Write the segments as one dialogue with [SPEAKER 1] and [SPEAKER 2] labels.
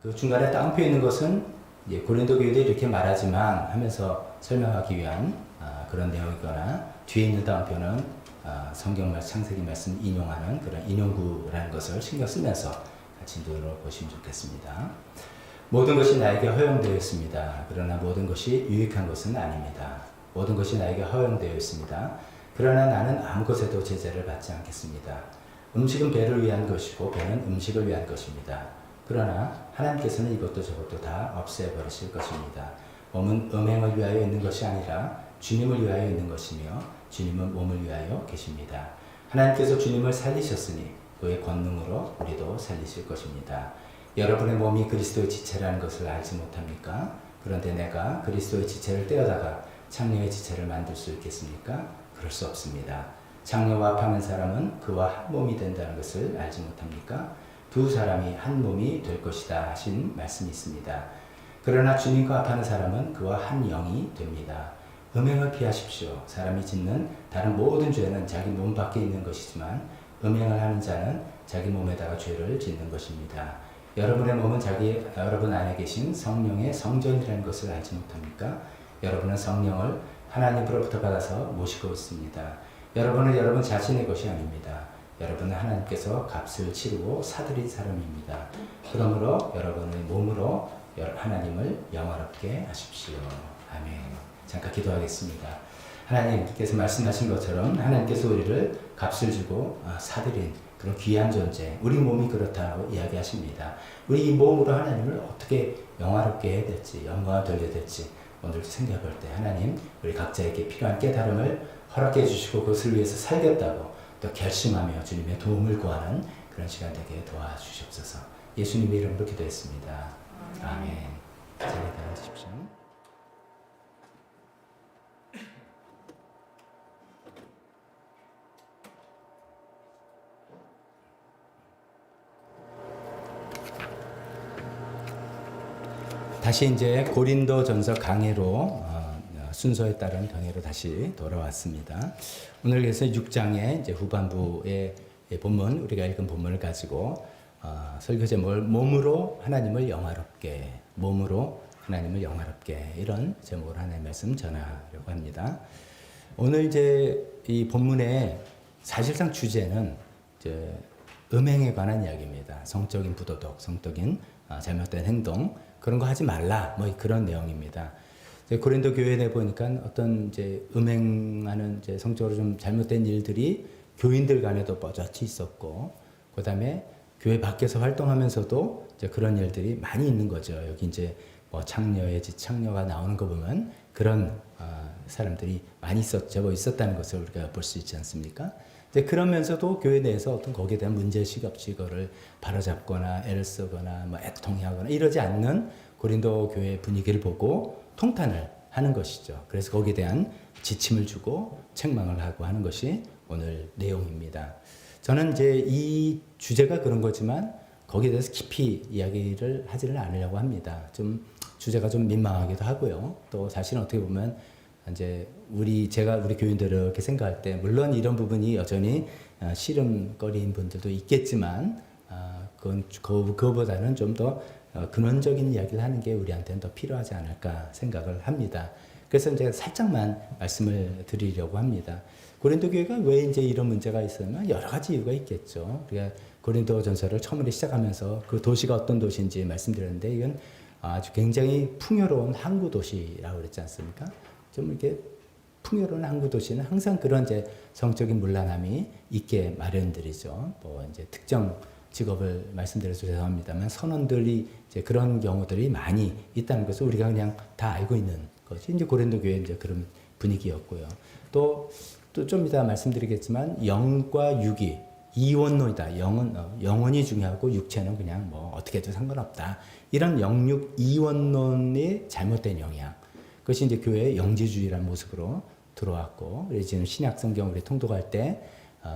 [SPEAKER 1] 그 중간에 따옴표 있는 것은 고린도 교회도 이렇게 말하지만 하면서 설명하기 위한 그런 내용이거나 뒤에 있는 따옴표는 성경 창세기 말씀 인용하는 그런 인용구라는 것을 신경 쓰면서 같이 들어보시면 좋겠습니다. 모든 것이 나에게 허용되어 있습니다. 그러나 모든 것이 유익한 것은 아닙니다. 모든 것이 나에게 허용되어 있습니다. 그러나 나는 아무것에도 제재를 받지 않겠습니다. 음식은 배를 위한 것이고 배는 음식을 위한 것입니다. 그러나 하나님께서는 이것도 저것도 다 없애버리실 것입니다. 몸은 음행을 위하여 있는 것이 아니라 주님을 위하여 있는 것이며 주님은 몸을 위하여 계십니다. 하나님께서 주님을 살리셨으니 그의 권능으로 우리도 살리실 것입니다. 여러분의 몸이 그리스도의 지체라는 것을 알지 못합니까? 그런데 내가 그리스도의 지체를 떼어다가 창녀의 지체를 만들 수 있겠습니까? 그럴 수 없습니다. 창녀와 합하는 사람은 그와 한 몸이 된다는 것을 알지 못합니까? 두 사람이 한 몸이 될 것이다 하신 말씀이 있습니다. 그러나 주님과 합하는 사람은 그와 한 영이 됩니다. 음행을 피하십시오. 사람이 짓는 다른 모든 죄는 자기 몸 밖에 있는 것이지만 음행을 하는 자는 자기 몸에다가 죄를 짓는 것입니다. 여러분의 몸은 여러분 안에 계신 성령의 성전이라는 것을 알지 못합니까? 여러분은 성령을 하나님으로부터 받아서 모시고 있습니다. 여러분은 여러분 자신의 것이 아닙니다. 여러분은 하나님께서 값을 치르고 사들인 사람입니다. 그러므로 여러분의 몸으로 하나님을 영화롭게 하십시오. 아멘. 잠깐 기도하겠습니다. 하나님께서 말씀하신 것처럼 하나님께서 우리를 값을 주고 사들인 그런 귀한 존재, 우리 몸이 그렇다고 이야기하십니다. 우리 이 몸으로 하나님을 어떻게 영화롭게 해야 될지, 영광을 돌려야 될지 오늘 생각할 때 하나님 우리 각자에게 필요한 깨달음을 허락해 주시고 그것을 위해서 살겠다고 또 결심하며 주님의 도움을 구하는 그런 시간 되게 도와주시옵소서. 예수님의 이름으로 기도했습니다. 아멘. 자리에 앉으십시오. 다시 이제 고린도전서 강해로 순서에 따른 강해로 다시 돌아왔습니다. 오늘 그래서 6장의 이제 후반부의 본문, 우리가 읽은 본문을 가지고 설교 제목을 몸으로 하나님을 영화롭게, 몸으로 하나님을 영화롭게, 이런 제목으로 하나님의 말씀 전하려고 합니다. 오늘 이제 이 본문의 사실상 주제는 이제 음행에 관한 이야기입니다. 성적인 부도덕, 성적인 잘못된 행동, 그런 거 하지 말라, 뭐 그런 내용입니다. 고린도 교회에 내 보니까 어떤 이제 음행하는 이제 성적으로 좀 잘못된 일들이 교인들 간에도 뻗어치 있었고, 그 다음에 교회 밖에서 활동하면서도 이제 그런 일들이 많이 있는 거죠. 여기 이제 뭐 창녀의 창녀가 나오는 거 보면 그런 사람들이 많이 있었다는 것을 우리가 볼 수 있지 않습니까? 그러면서도 교회 내에서 어떤 거기에 대한 문제의식 없이 이거를 바로잡거나 애를 쓰거나 뭐 애통해하거나 이러지 않는 고린도 교회 분위기를 보고 통탄을 하는 것이죠. 그래서 거기에 대한 지침을 주고 책망을 하고 하는 것이 오늘 내용입니다. 저는 이제 이 주제가 그런 거지만 거기에 대해서 깊이 이야기를 하지를 않으려고 합니다. 좀 주제가 좀 민망하기도 하고요. 또 사실은 어떻게 보면 이제 제가 우리 교인들을 이렇게 생각할 때 물론 이런 부분이 여전히 씨름거리인 분들도 있겠지만 그거보다는 좀 더 근원적인 이야기를 하는 게 우리한테는 더 필요하지 않을까 생각을 합니다. 그래서 이제 살짝만 말씀을 드리려고 합니다. 고린도 교회가 왜 이제 이런 문제가 있었나? 여러 가지 이유가 있겠죠. 우리가 고린도전서를 처음으로 시작하면서 그 도시가 어떤 도시인지 말씀드렸는데 이건 아주 굉장히 풍요로운 항구 도시라고 그랬지 않습니까? 좀 이렇게 풍요로운 항구 도시는 항상 그런 이제 성적인 문란함이 있게 마련들이죠. 뭐 이제 특정 직업을 말씀드려서 죄송합니다만 선원들이 이제 그런 경우들이 많이 있다는 것을 우리가 그냥 다 알고 있는 것이 이제 고린도 교회 이제 그런 분위기였고요. 또 좀 이따 말씀드리겠지만 영과 육이 이원론이다. 영혼이 중요하고 육체는 그냥 뭐 어떻게 해도 상관없다. 이런 영육 이원론의 잘못된 영향. 그것이 이제 교회의 영지주의라는 모습으로 들어왔고, 지금 신약 성경 우리 통독할 때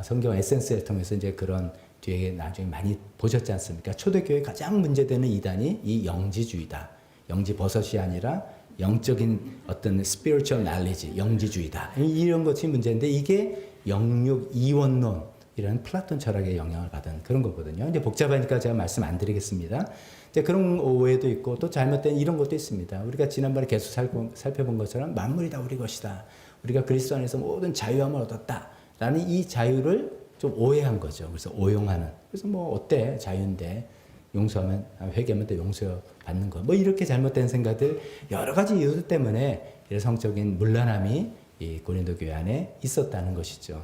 [SPEAKER 1] 성경 에센스를 통해서 이제 그런 뒤에 나중에 많이 보셨지 않습니까? 초대교회 가장 문제되는 이단이 이 영지주의다. 영지 버섯이 아니라 영적인 어떤 spiritual knowledge, 영지주의다. 이런 것이 문제인데 이게 영육 이원론 이런 플라톤 철학의 영향을 받은 그런 거거든요. 이제 복잡하니까 제가 말씀 안 드리겠습니다. 이제 그런 오해도 있고 또 잘못된 이런 것도 있습니다. 우리가 지난번에 계속 살펴본 것처럼 만물이 다 우리 것이다. 우리가 그리스도 안에서 모든 자유함을 얻었다라는 이 자유를 좀 오해한 거죠. 그래서 오용하는. 그래서 뭐 어때 자유인데 용서하면 회개하면 또 용서받는 거. 뭐 이렇게 잘못된 생각들 여러 가지 이유들 때문에 이런 성적인 문란함이 이 고린도 교회 안에 있었다는 것이죠.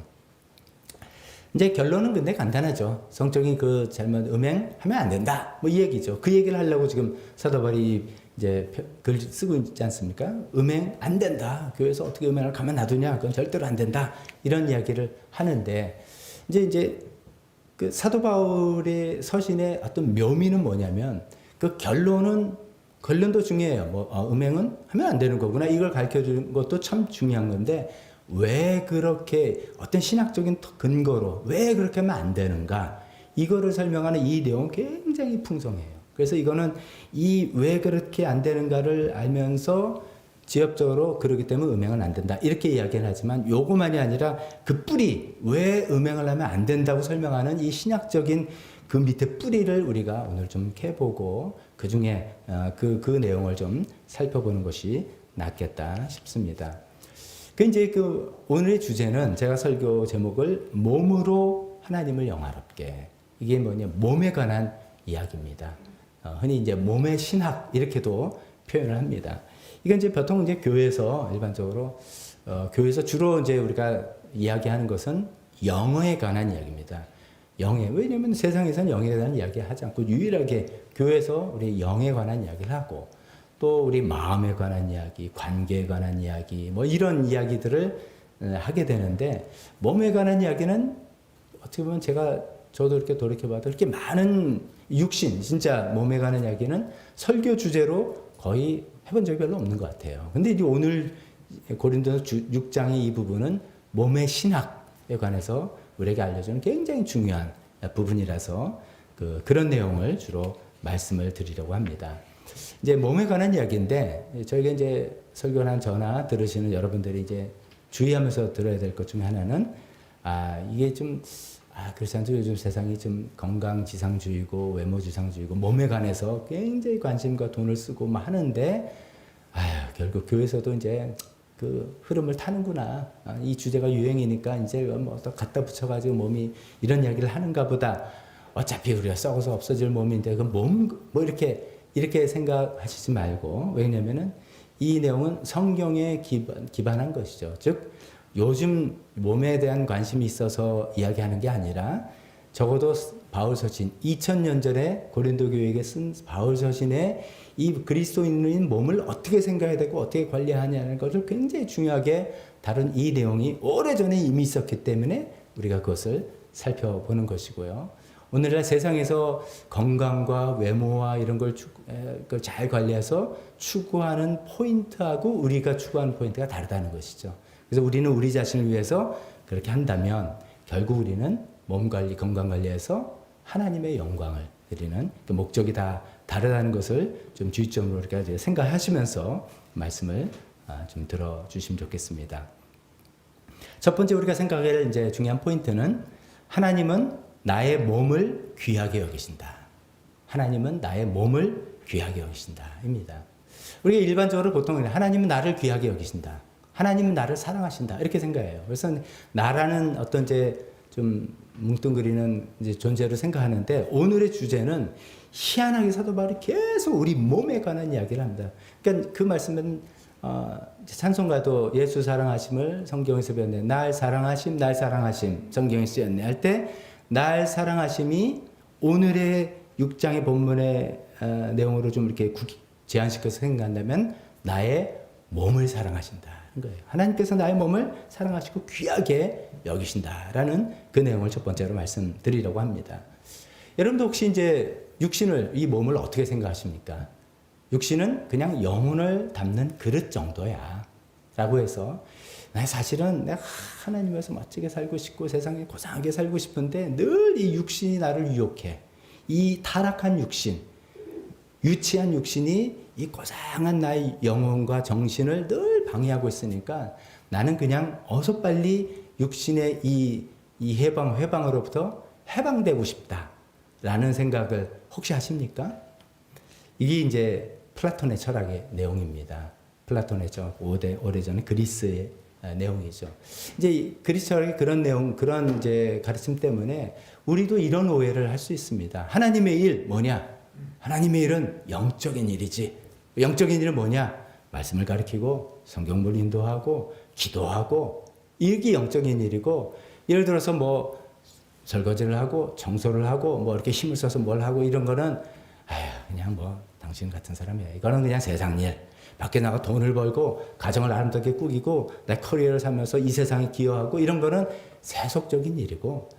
[SPEAKER 1] 이제 결론은 근데 간단하죠. 성적인 그 잘못 음행하면 안 된다. 뭐 이 얘기죠. 그 얘기를 하려고 지금 사도 바울이 이제 글 쓰고 있지 않습니까? 음행 안 된다. 교회에서 어떻게 음행을 가만 놔두냐? 그건 절대로 안 된다. 이런 이야기를 하는데 이제 그 사도 바울의 서신의 어떤 묘미는 뭐냐면 그 결론도 중요해요. 뭐 음행은 하면 안 되는 거구나. 이걸 가르쳐 주는 것도 참 중요한 건데 왜 그렇게 어떤 신학적인 근거로 왜 그렇게 하면 안 되는가? 이거를 설명하는 이 내용은 굉장히 풍성해요. 그래서 이거는 이 왜 그렇게 안 되는가를 알면서 지엽적으로 그러기 때문에 음행은 안 된다. 이렇게 이야기를 하지만 요거만이 아니라 그 뿌리, 왜 음행을 하면 안 된다고 설명하는 이 신학적인 그 밑에 뿌리를 우리가 오늘 좀 캐보고 그 중에 그 내용을 좀 살펴보는 것이 낫겠다 싶습니다. 이제 오늘의 주제는 제가 설교 제목을 몸으로 하나님을 영화롭게. 이게 뭐냐, 몸에 관한 이야기입니다. 흔히 이제 몸의 신학 이렇게도 표현을 합니다. 이건 이제 보통 이제 교회에서 일반적으로 교회에서 주로 이제 우리가 이야기하는 것은 영에 관한 이야기입니다. 영에. 왜냐하면 세상에서는 영에 관한 이야기 하지 않고 유일하게 교회에서 우리 영에 관한 이야기를 하고 또 우리 마음에 관한 이야기, 관계에 관한 이야기, 뭐 이런 이야기들을 하게 되는데 몸에 관한 이야기는 어떻게 보면 저도 이렇게 돌이켜봐도 이렇게 많은 육신, 진짜 몸에 관한 이야기는 설교 주제로 거의 해본 적이 별로 없는 것 같아요. 근데 이제 오늘 고린도서 6장의 이 부분은 몸의 신학에 관해서 우리에게 알려주는 굉장히 중요한 부분이라서 그런 내용을 주로 말씀을 드리려고 합니다. 이제 몸에 관한 이야기인데 저희가 이제 설교한 저나 들으시는 여러분들이 이제 주의하면서 들어야 될 것 중에 하나는 이게 좀 그렇지 요즘 세상이 좀 건강지상주의고 외모지상주의고 몸에 관해서 굉장히 관심과 돈을 쓰고 막 하는데 결국 교회에서도 이제 그 흐름을 타는구나. 이 주제가 유행이니까 이제 뭐 또 갖다 붙여가지고 몸이 이런 이야기를 하는가 보다. 어차피 우리가 썩어서 없어질 몸인데 그 몸 뭐 이렇게 생각하시지 말고, 왜냐면은 이 내용은 성경에 기반한 것이죠. 즉 요즘 몸에 대한 관심이 있어서 이야기하는 게 아니라 적어도 바울 서신 2000년 전에 고린도 교회에게 쓴 바울 서신에 이 그리스도인인 몸을 어떻게 생각해야 되고 어떻게 관리하냐는 것을 굉장히 중요하게 다룬 이 내용이 오래전에 이미 있었기 때문에 우리가 그것을 살펴보는 것이고요. 오늘날 세상에서 건강과 외모와 이런 걸 잘 관리해서 추구하는 포인트하고 우리가 추구하는 포인트가 다르다는 것이죠. 그래서 우리는 우리 자신을 위해서 그렇게 한다면 결국 우리는 몸 관리, 건강 관리에서 하나님의 영광을 드리는 그 목적이 다 다르다는 것을 좀 주의점으로 이렇게 생각하시면서 말씀을 좀 들어주시면 좋겠습니다. 첫 번째 우리가 생각할 이제 중요한 포인트는 하나님은 나의 몸을 귀하게 여기신다. 하나님은 나의 몸을 귀하게 여기신다. 입니다. 우리가 일반적으로 보통 하나님은 나를 귀하게 여기신다. 하나님은 나를 사랑하신다. 이렇게 생각해요. 그래서 나라는 어떤 이제 좀 뭉뚱그리는 이제 존재로 생각하는데 오늘의 주제는 희한하게 사도 바울이 계속 우리 몸에 관한 이야기를 합니다. 그러니까 그 말씀은 찬송가도 예수 사랑하심을 성경에서 배웠네. 날 사랑하심, 날 사랑하심 성경에 쓰였네 할 때 날 사랑하심이 오늘의 6장의 본문의 내용으로 좀 이렇게 제한시켜서 생각한다면 나의 몸을 사랑하신다. 거예요. 하나님께서 나의 몸을 사랑하시고 귀하게 여기신다라는 그 내용을 첫 번째로 말씀드리려고 합니다. 여러분도 혹시 이제 육신을, 이 몸을 어떻게 생각하십니까? 육신은 그냥 영혼을 담는 그릇 정도야 라고 해서 사실은 내가 하나님에서 멋지게 살고 싶고 세상에 고상하게 살고 싶은데 늘 이 육신이 나를 유혹해. 이 타락한 육신, 유치한 육신이 이 고상한 나의 영혼과 정신을 늘 방해하고 있으니까 나는 그냥 어서 빨리 육신의 이 회방으로부터 해방되고 싶다라는 생각을 혹시 하십니까? 이게 이제 플라톤의 철학의 내용입니다. 플라톤의 오래전 그리스의 내용이죠. 이제 그리스 철학의 그런 내용, 그런 이제 가르침 때문에 우리도 이런 오해를 할 수 있습니다. 하나님의 일 뭐냐? 하나님의 일은 영적인 일이지. 영적인 일은 뭐냐? 말씀을 가르치고 성경을 인도하고 기도하고 이게 영적인 일이고, 예를 들어서 뭐 설거지를 하고 청소를 하고 뭐 이렇게 힘을 써서 뭘 하고 이런 거는 그냥 뭐 당신 같은 사람이야. 이거는 그냥 세상 일. 밖에 나가 돈을 벌고 가정을 아름답게 꾸리고 내 커리어를 살면서 이 세상에 기여하고 이런 거는 세속적인 일이고,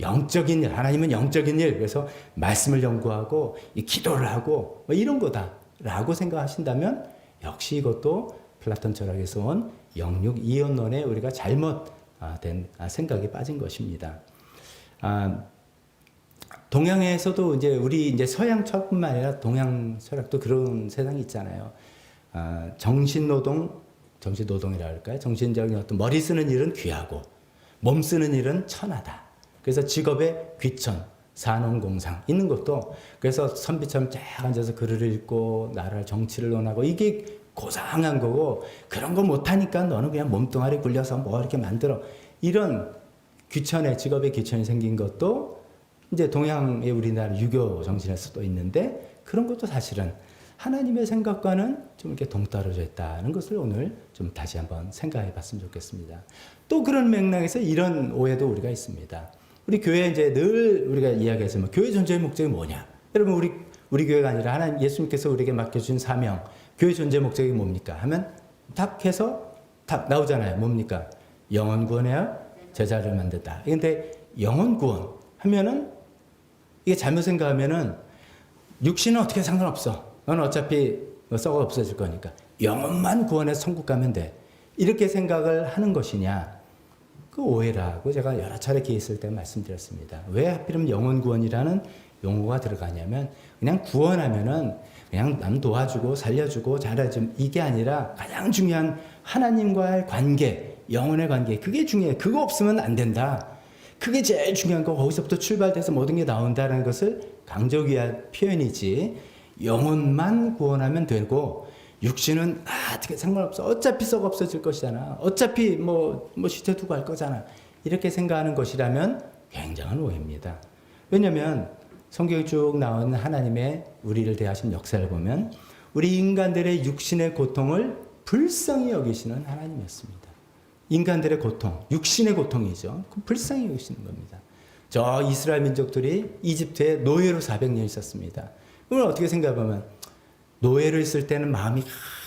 [SPEAKER 1] 영적인 일, 하나님은 영적인 일, 그래서 말씀을 연구하고 이 기도를 하고 뭐 이런 거다라고 생각하신다면 역시 이것도 플라톤 철학에서 온 영육 이원론에 우리가 잘못된 생각에 빠진 것입니다. 동양에서도 이제 우리 이제 서양 철학뿐만 아니라 동양 철학도 그런 세상이 있잖아요. 정신노동이라 할까요? 정신적인 어떤 머리 쓰는 일은 귀하고 몸 쓰는 일은 천하다. 그래서 직업에 귀천, 산업공상 있는 것도, 그래서 선비처럼 쫙 앉아서 글을 읽고 나라를 정치를 논하고 이게 고상한 거고, 그런 거 못하니까 너는 그냥 몸뚱아리 굴려서 뭐 이렇게 만들어. 이런 직업에 귀천이 생긴 것도 이제 동양의 우리나라 유교 정신에서도 있는데, 그런 것도 사실은 하나님의 생각과는 좀 이렇게 동떨어져 있다는 것을 오늘 좀 다시 한번 생각해 봤으면 좋겠습니다. 또 그런 맥락에서 이런 오해도 우리가 있습니다. 우리 교회 이제 늘 우리가 이야기하지만 교회 존재의 목적이 뭐냐? 여러분 우리 교회가 아니라 하나님 예수님께서 우리에게 맡겨주신 사명, 교회 존재의 목적이 뭡니까? 하면 딱 해서 딱 나오잖아요. 뭡니까? 영혼 구원해야 제자를 만든다. 근데 영혼 구원 하면은 이게 잘못 생각하면은 육신은 어떻게 상관없어. 넌 어차피 썩어 없어질 거니까 영혼만 구원해서 천국 가면 돼. 이렇게 생각을 하는 것이냐? 그 오해라고 제가 여러 차례 기회 있을 때 말씀드렸습니다. 왜 하필이면 영혼 구원이라는 용어가 들어가냐면, 그냥 구원하면은 그냥 남 도와주고 살려주고 잘해주면 이게 아니라 가장 중요한 하나님과의 관계, 영혼의 관계, 그게 중요해. 그거 없으면 안 된다. 그게 제일 중요한 거. 거기서부터 출발돼서 모든 게 나온다는 것을 강조하기 위한 표현이지, 영혼만 구원하면 되고 육신은 어떻게 상관없어. 어차피 썩어 없어질 것이잖아. 어차피 뭐 시체 두고 할 거잖아. 이렇게 생각하는 것이라면 굉장한 오해입니다. 왜냐하면 성경에 쭉 나온 하나님의 우리를 대하신 역사를 보면 우리 인간들의 육신의 고통을 불쌍히 여기시는 하나님이었습니다. 인간들의 고통, 육신의 고통이죠. 그 불쌍히 여기시는 겁니다. 저 이스라엘 민족들이 이집트에 노예로 400년 있었습니다. 그걸 어떻게 생각하면, 노예로 있을 때는 마음이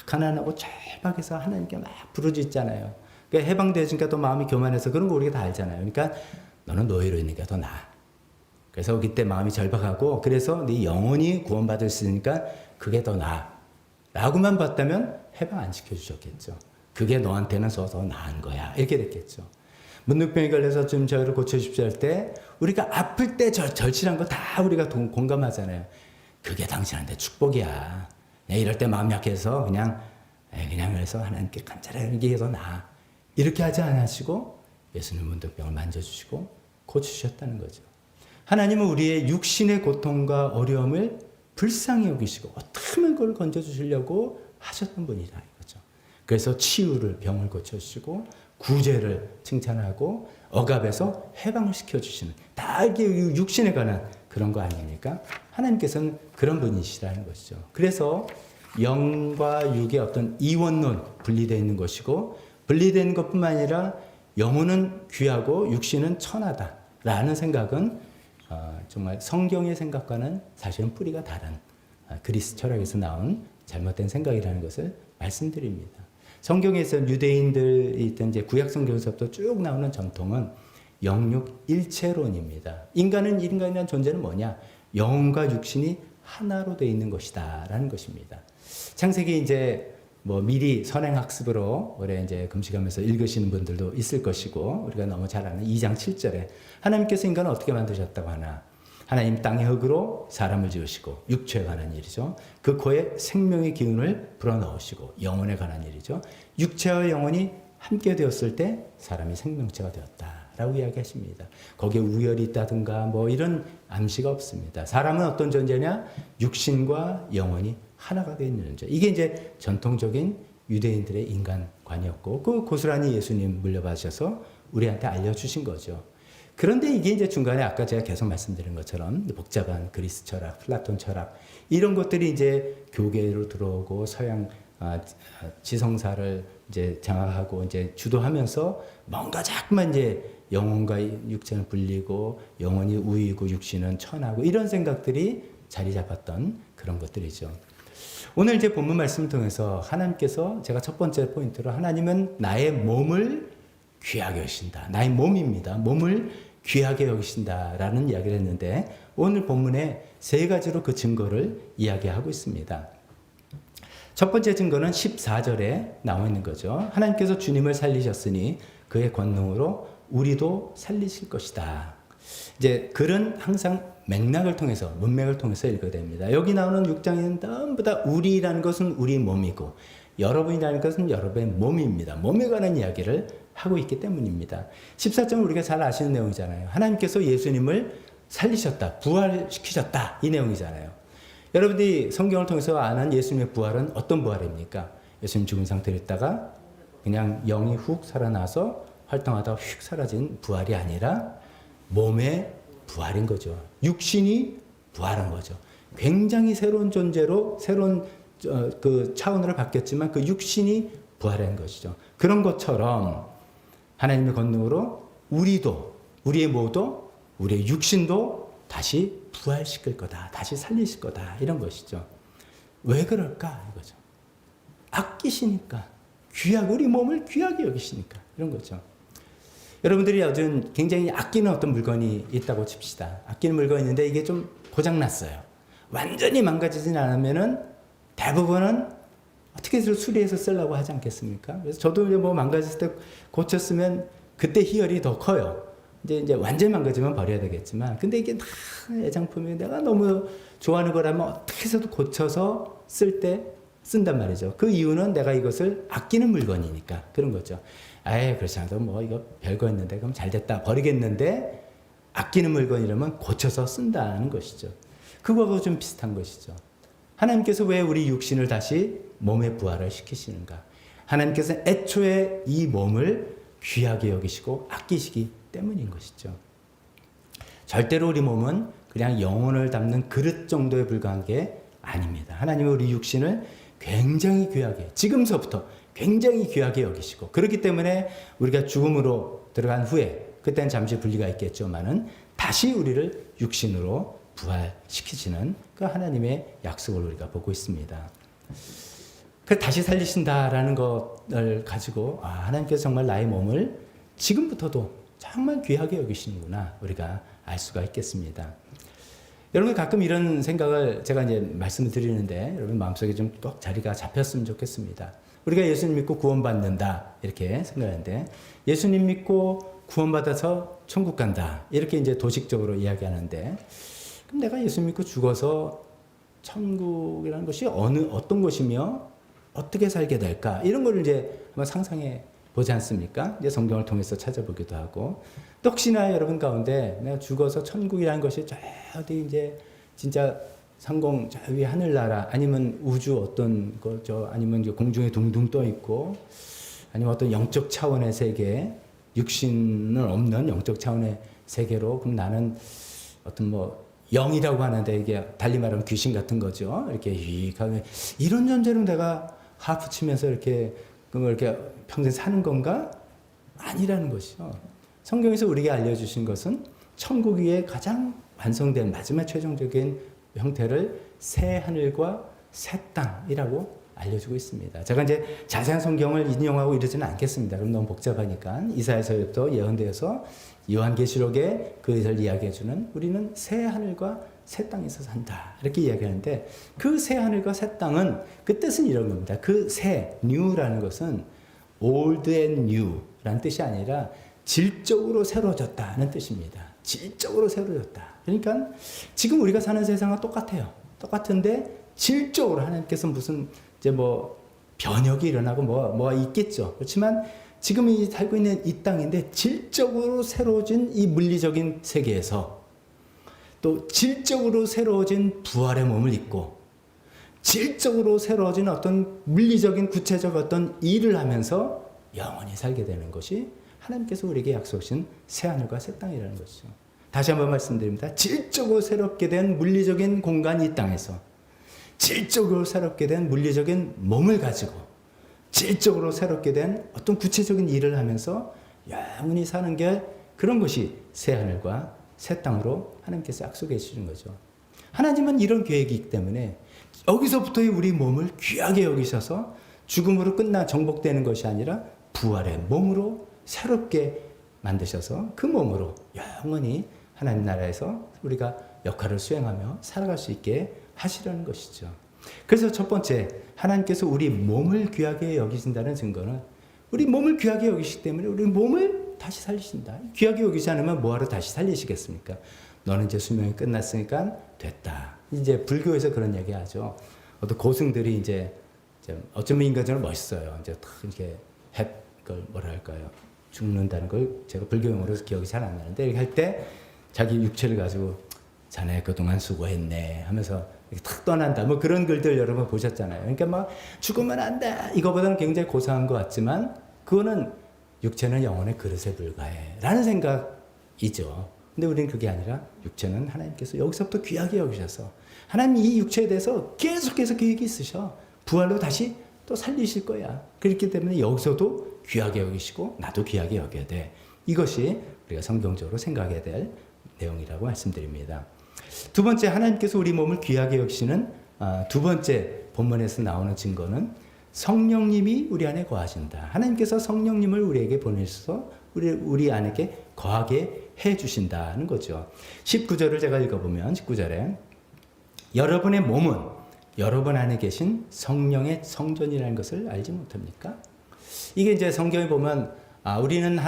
[SPEAKER 1] 가난하고 절박해서 하나님께 막 부르짖잖아요. 그러니까 해방되니까 또 마음이 교만해서 그런 거 우리가 다 알잖아요. 그러니까 너는 노예로 있는 게 더 나아. 그래서 그때 마음이 절박하고, 그래서 네 영혼이 구원받을 수 있으니까 그게 더 나아. 라고만 봤다면 해방 안 시켜주셨겠죠. 그게 너한테는 더 나은 거야. 이렇게 됐겠죠. 문둥병에 걸려서 좀 저희를 고쳐주십시오 할 때, 우리가 아플 때 절실한 거 다 우리가 공감하잖아요. 그게 당신한테 축복이야. 이럴 때 마음 약해서 그냥 그래서 하나님께 간절하게 얘기해서 나아. 이렇게 하지 않으시고 예수님 문둥병을 만져주시고 고쳐주셨다는 거죠. 하나님은 우리의 육신의 고통과 어려움을 불쌍히 여기시고 어떻게 하면 그걸 건져주시려고 하셨던 분이라 이거죠. 그래서 치유를, 병을 고쳐주시고 구제를 칭찬하고 억압에서 해방을 시켜주시는, 다 이게 육신에 관한 그런 거 아닙니까? 하나님께서는 그런 분이시라는 것이죠. 그래서 영과 육의 어떤 이원론, 분리되어 있는 것이고, 분리되어 있는 것뿐만 아니라 영혼은 귀하고 육신은 천하다라는 생각은 정말 성경의 생각과는 사실은 뿌리가 다른 그리스 철학에서 나온 잘못된 생각이라는 것을 말씀드립니다. 성경에서 유대인들이 있던 이제 구약 성경에서부터 쭉 나오는 전통은 영육 일체론입니다. 인간이란 존재는 뭐냐? 영과 육신이 하나로 되어 있는 것이다라는 것입니다. 창세기 이제 미리 선행학습으로 올해 이제 금식하면서 읽으시는 분들도 있을 것이고, 우리가 너무 잘 아는 2장 7절에 하나님께서 인간을 어떻게 만드셨다고 하나? 하나님 땅의 흙으로 사람을 지으시고, 육체에 관한 일이죠. 그 코에 생명의 기운을 불어넣으시고, 영혼에 관한 일이죠. 육체와 영혼이 함께 되었을 때 사람이 생명체가 되었다라는 라고 이야기하십니다. 거기에 우열이 있다든가 뭐 이런 암시가 없습니다. 사람은 어떤 존재냐? 육신과 영혼이 하나가 되어 있는 존재. 이게 이제 전통적인 유대인들의 인간관이었고, 그 고스란히 예수님 물려받으셔서 우리한테 알려주신 거죠. 그런데 이게 이제 중간에 아까 제가 계속 말씀드린 것처럼 복잡한 그리스 철학, 플라톤 철학, 이런 것들이 이제 교계로 들어오고 서양 지성사를 이제 장악하고 이제 주도하면서 뭔가 자꾸만 이제 영혼과 육체는 분리고 영혼이 우이고 육신은 천하고 이런 생각들이 자리 잡았던 그런 것들이죠. 오늘 이제 본문 말씀을 통해서 하나님께서 제가 첫 번째 포인트로 하나님은 나의 몸을 귀하게 여기신다. 나의 몸입니다. 몸을 귀하게 여기신다라는 이야기를 했는데 오늘 본문에 세 가지로 그 증거를 이야기하고 있습니다. 첫 번째 증거는 14절에 나와 있는 거죠. 하나님께서 주님을 살리셨으니 그의 권능으로 우리도 살리실 것이다. 이제 글은 항상 맥락을 통해서, 문맥을 통해서 읽어야 됩니다. 여기 나오는 6장에는 전부 다 우리라는 것은 우리 몸이고 여러분이라는 것은 여러분의 몸입니다. 몸에 관한 이야기를 하고 있기 때문입니다. 14절은 우리가 잘 아시는 내용이잖아요. 하나님께서 예수님을 살리셨다, 부활시키셨다, 이 내용이잖아요. 여러분들이 성경을 통해서 아는 예수님의 부활은 어떤 부활입니까? 예수님 죽은 상태로 있다가 그냥 영이 훅 살아나서 활동하다가 휙 사라진 부활이 아니라 몸의 부활인 거죠. 육신이 부활한 거죠. 굉장히 새로운 존재로 새로운 그 차원으로 바뀌었지만 그 육신이 부활한 것이죠. 그런 것처럼 하나님의 권능으로 우리도, 우리의 모두, 우리의 육신도 다시 부활시킬 거다. 다시 살리실 거다. 이런 것이죠. 왜 그럴까? 이거죠. 아끼시니까. 귀하고 우리 몸을 귀하게 여기시니까. 이런 거죠. 여러분들이 요즘 굉장히 아끼는 어떤 물건이 있다고 칩시다. 아끼는 물건이 있는데 이게 좀 고장났어요. 완전히 망가지진 않으면은 대부분은 어떻게 해서 수리해서 쓰려고 하지 않겠습니까? 그래서 저도 뭐 망가졌을 때 고쳤으면 그때 희열이 더 커요. 이제 완전히 망가지면 버려야 되겠지만, 근데 이게 다 애장품이 내가 너무 좋아하는 거라면 어떻게 해서도 고쳐서 쓸 때 쓴단 말이죠. 그 이유는 내가 이것을 아끼는 물건이니까 그런 거죠. 아예 그렇지 않아도 뭐 이거 별거 있는데 그럼 잘 됐다 버리겠는데 아끼는 물건이라면 고쳐서 쓴다는 것이죠. 그거하고 좀 비슷한 것이죠. 하나님께서 왜 우리 육신을 다시 몸의 부활을 시키시는가? 하나님께서 애초에 이 몸을 귀하게 여기시고 아끼시기 때문인 것이죠. 절대로 우리 몸은 그냥 영혼을 담는 그릇 정도에 불과한 게 아닙니다. 하나님은 우리 육신을 굉장히 귀하게, 지금서부터 굉장히 귀하게 여기시고, 그렇기 때문에 우리가 죽음으로 들어간 후에, 그때는 잠시 분리가 있겠지만은 다시 우리를 육신으로 부활시키시는 그 하나님의 약속을 우리가 보고 있습니다. 그 다시 살리신다라는 것을 가지고 하나님께서 정말 나의 몸을 지금부터도 정말 귀하게 여기시는구나 우리가 알 수가 있겠습니다. 여러분 가끔 이런 생각을 제가 이제 말씀을 드리는데 여러분 마음속에 좀 꼭 자리가 잡혔으면 좋겠습니다. 우리가 예수님 믿고 구원받는다 이렇게 생각하는데 예수님 믿고 구원받아서 천국 간다 이렇게 이제 도식적으로 이야기하는데 그럼 내가 예수 믿고 죽어서 천국이라는 것이 어떤 것이며 어떻게 살게 될까 이런 걸 이제 한번 상상해 보지 않습니까? 이제 성경을 통해서 찾아보기도 하고 또 혹시나 여러분 가운데 내가 죽어서 천국이라는 것이 저 어디 이제 진짜 상공 저 위에 하늘나라 아니면 우주 어떤 거죠 아니면 공중에 둥둥 떠 있고 아니면 어떤 영적 차원의 세계 육신은 없는 영적 차원의 세계로 그럼 나는 어떤 뭐 영이라고 하는데 이게 달리 말하면 귀신 같은 거죠. 이렇게 휙하면 이런 존재로 내가 하프 치면서 이렇게 평생 사는 건가? 아니라는 것이죠. 성경에서 우리에게 알려주신 것은 천국 위에 가장 완성된 마지막 최종적인 형태를 새 하늘과 새 땅이라고 알려주고 있습니다. 제가 이제 자세한 성경을 인용하고 이러지는 않겠습니다. 그럼 너무 복잡하니까 이사야서부터 예언되어서 요한계시록에 그것을 이야기해주는 우리는 새 하늘과 새 땅에서 산다 이렇게 이야기하는데 그 새 하늘과 새 땅은 그 뜻은 이런 겁니다. 그 새, new라는 것은 old and new라는 뜻이 아니라 질적으로 새로워졌다는 뜻입니다. 질적으로 새로워졌다. 그러니까 지금 우리가 사는 세상과 똑같아요. 똑같은데 질적으로 하나님께서 무슨 이제 뭐 변혁이 일어나고 뭐가 있겠죠. 그렇지만 지금 이 살고 있는 이 땅인데 질적으로 새로워진 이 물리적인 세계에서 또 질적으로 새로워진 부활의 몸을 입고 질적으로 새로워진 어떤 물리적인 구체적 어떤 일을 하면서 영원히 살게 되는 것이 하나님께서 우리에게 약속하신 새하늘과 새 땅이라는 것이죠. 다시 한번 말씀드립니다. 질적으로 새롭게 된 물리적인 공간 이 땅에서 질적으로 새롭게 된 물리적인 몸을 가지고 질적으로 새롭게 된 어떤 구체적인 일을 하면서 영원히 사는 게 그런 것이 새하늘과 새 땅으로 하나님께서 약속해 주시는 거죠. 하나님은 이런 계획이 있기 때문에 여기서부터의 우리 몸을 귀하게 여기셔서 죽음으로 끝나 정복되는 것이 아니라 부활의 몸으로 새롭게 만드셔서 그 몸으로 영원히 하나님 나라에서 우리가 역할을 수행하며 살아갈 수 있게 하시려는 것이죠. 그래서 첫 번째, 하나님께서 우리 몸을 귀하게 여기신다는 증거는 우리 몸을 귀하게 여기시기 때문에 우리 몸을 다시 살리신다. 귀하게 여기지 않으면 뭐하러 다시 살리시겠습니까? 너는 이제 수명이 끝났으니까 됐다. 이제 불교에서 그런 얘기 하죠. 어떤 고승들이 이제 어쩌면 인간적으로 멋있어요. 이제 탁 이렇게 그걸 뭐라 할까요? 죽는다는 걸 제가 불교 용어로서 기억이 잘 안 나는데 이렇게 할 때 자기 육체를 가지고 자네 그동안 수고했네 하면서 이렇게 탁 떠난다. 뭐 그런 글들 여러분 보셨잖아요. 그러니까 막 죽으면 안 돼. 이거보다는 굉장히 고상한 것 같지만 그거는 육체는 영혼의 그릇에 불과해 라는 생각이죠. 근데 우리는 그게 아니라 육체는 하나님께서 여기서부터 귀하게 여기셔서 하나님 이 육체에 대해서 계속해서 계획이 있으셔. 부활로 다시 또 살리실 거야. 그렇기 때문에 여기서도 귀하게 여기시고 나도 귀하게 여겨야 돼. 이것이 우리가 성경적으로 생각해야 될 내용이라고 말씀드립니다. 두 번째, 하나님께서 우리 몸을 귀하게 여기시는 두 번째 본문에서 나오는 증거는 성령님이 우리 안에 거하신다. 하나님께서 성령님을 우리에게 보내셔서 우리 안에게 거하게 해 주신다는 거죠. 19절을 제가 읽어보면 19절에 여러분의 몸은 여러분 안에 계신 성령의 성전이라는 것을 알지 못합니까? 이게 이제 성경에 보면 우리는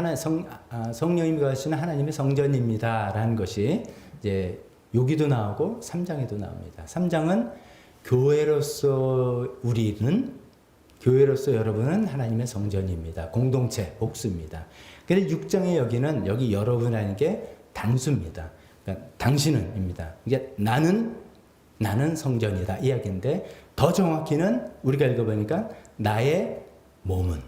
[SPEAKER 1] 성령님이 거하시는 하나님의 성전입니다라는 것이 이제 여기도 나오고 3장에도 나옵니다. 3장은 교회로서 여러분은 하나님의 성전입니다. 공동체, 복수입니다. 그런데 6장에 여기 여러분이라는 게 단수입니다. 그러니까 당신은입니다. 이게 나는 성전이다 이야기인데 더 정확히는 우리가 읽어보니까 나의 몸은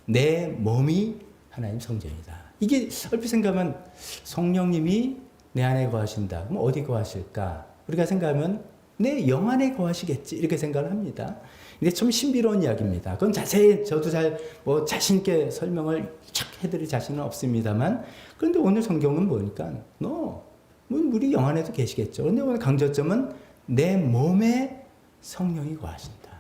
[SPEAKER 1] 내 몸이 하나님 성전이다. 이게 얼핏 생각하면 성령님이 내 안에 거하신다. 그럼 어디 거하실까? 우리가 생각하면 내 영 안에 거하시겠지 이렇게 생각을 합니다. 근데 좀 신비로운 이야기입니다. 그건 자세히 저도 자신 있게 설명을 쫙 해드릴 자신은 없습니다만 그런데 오늘 성경은 보니까 우리 영 안에도 계시겠죠. 그런데 오늘 강조점은 내 몸에 성령이 거하신다.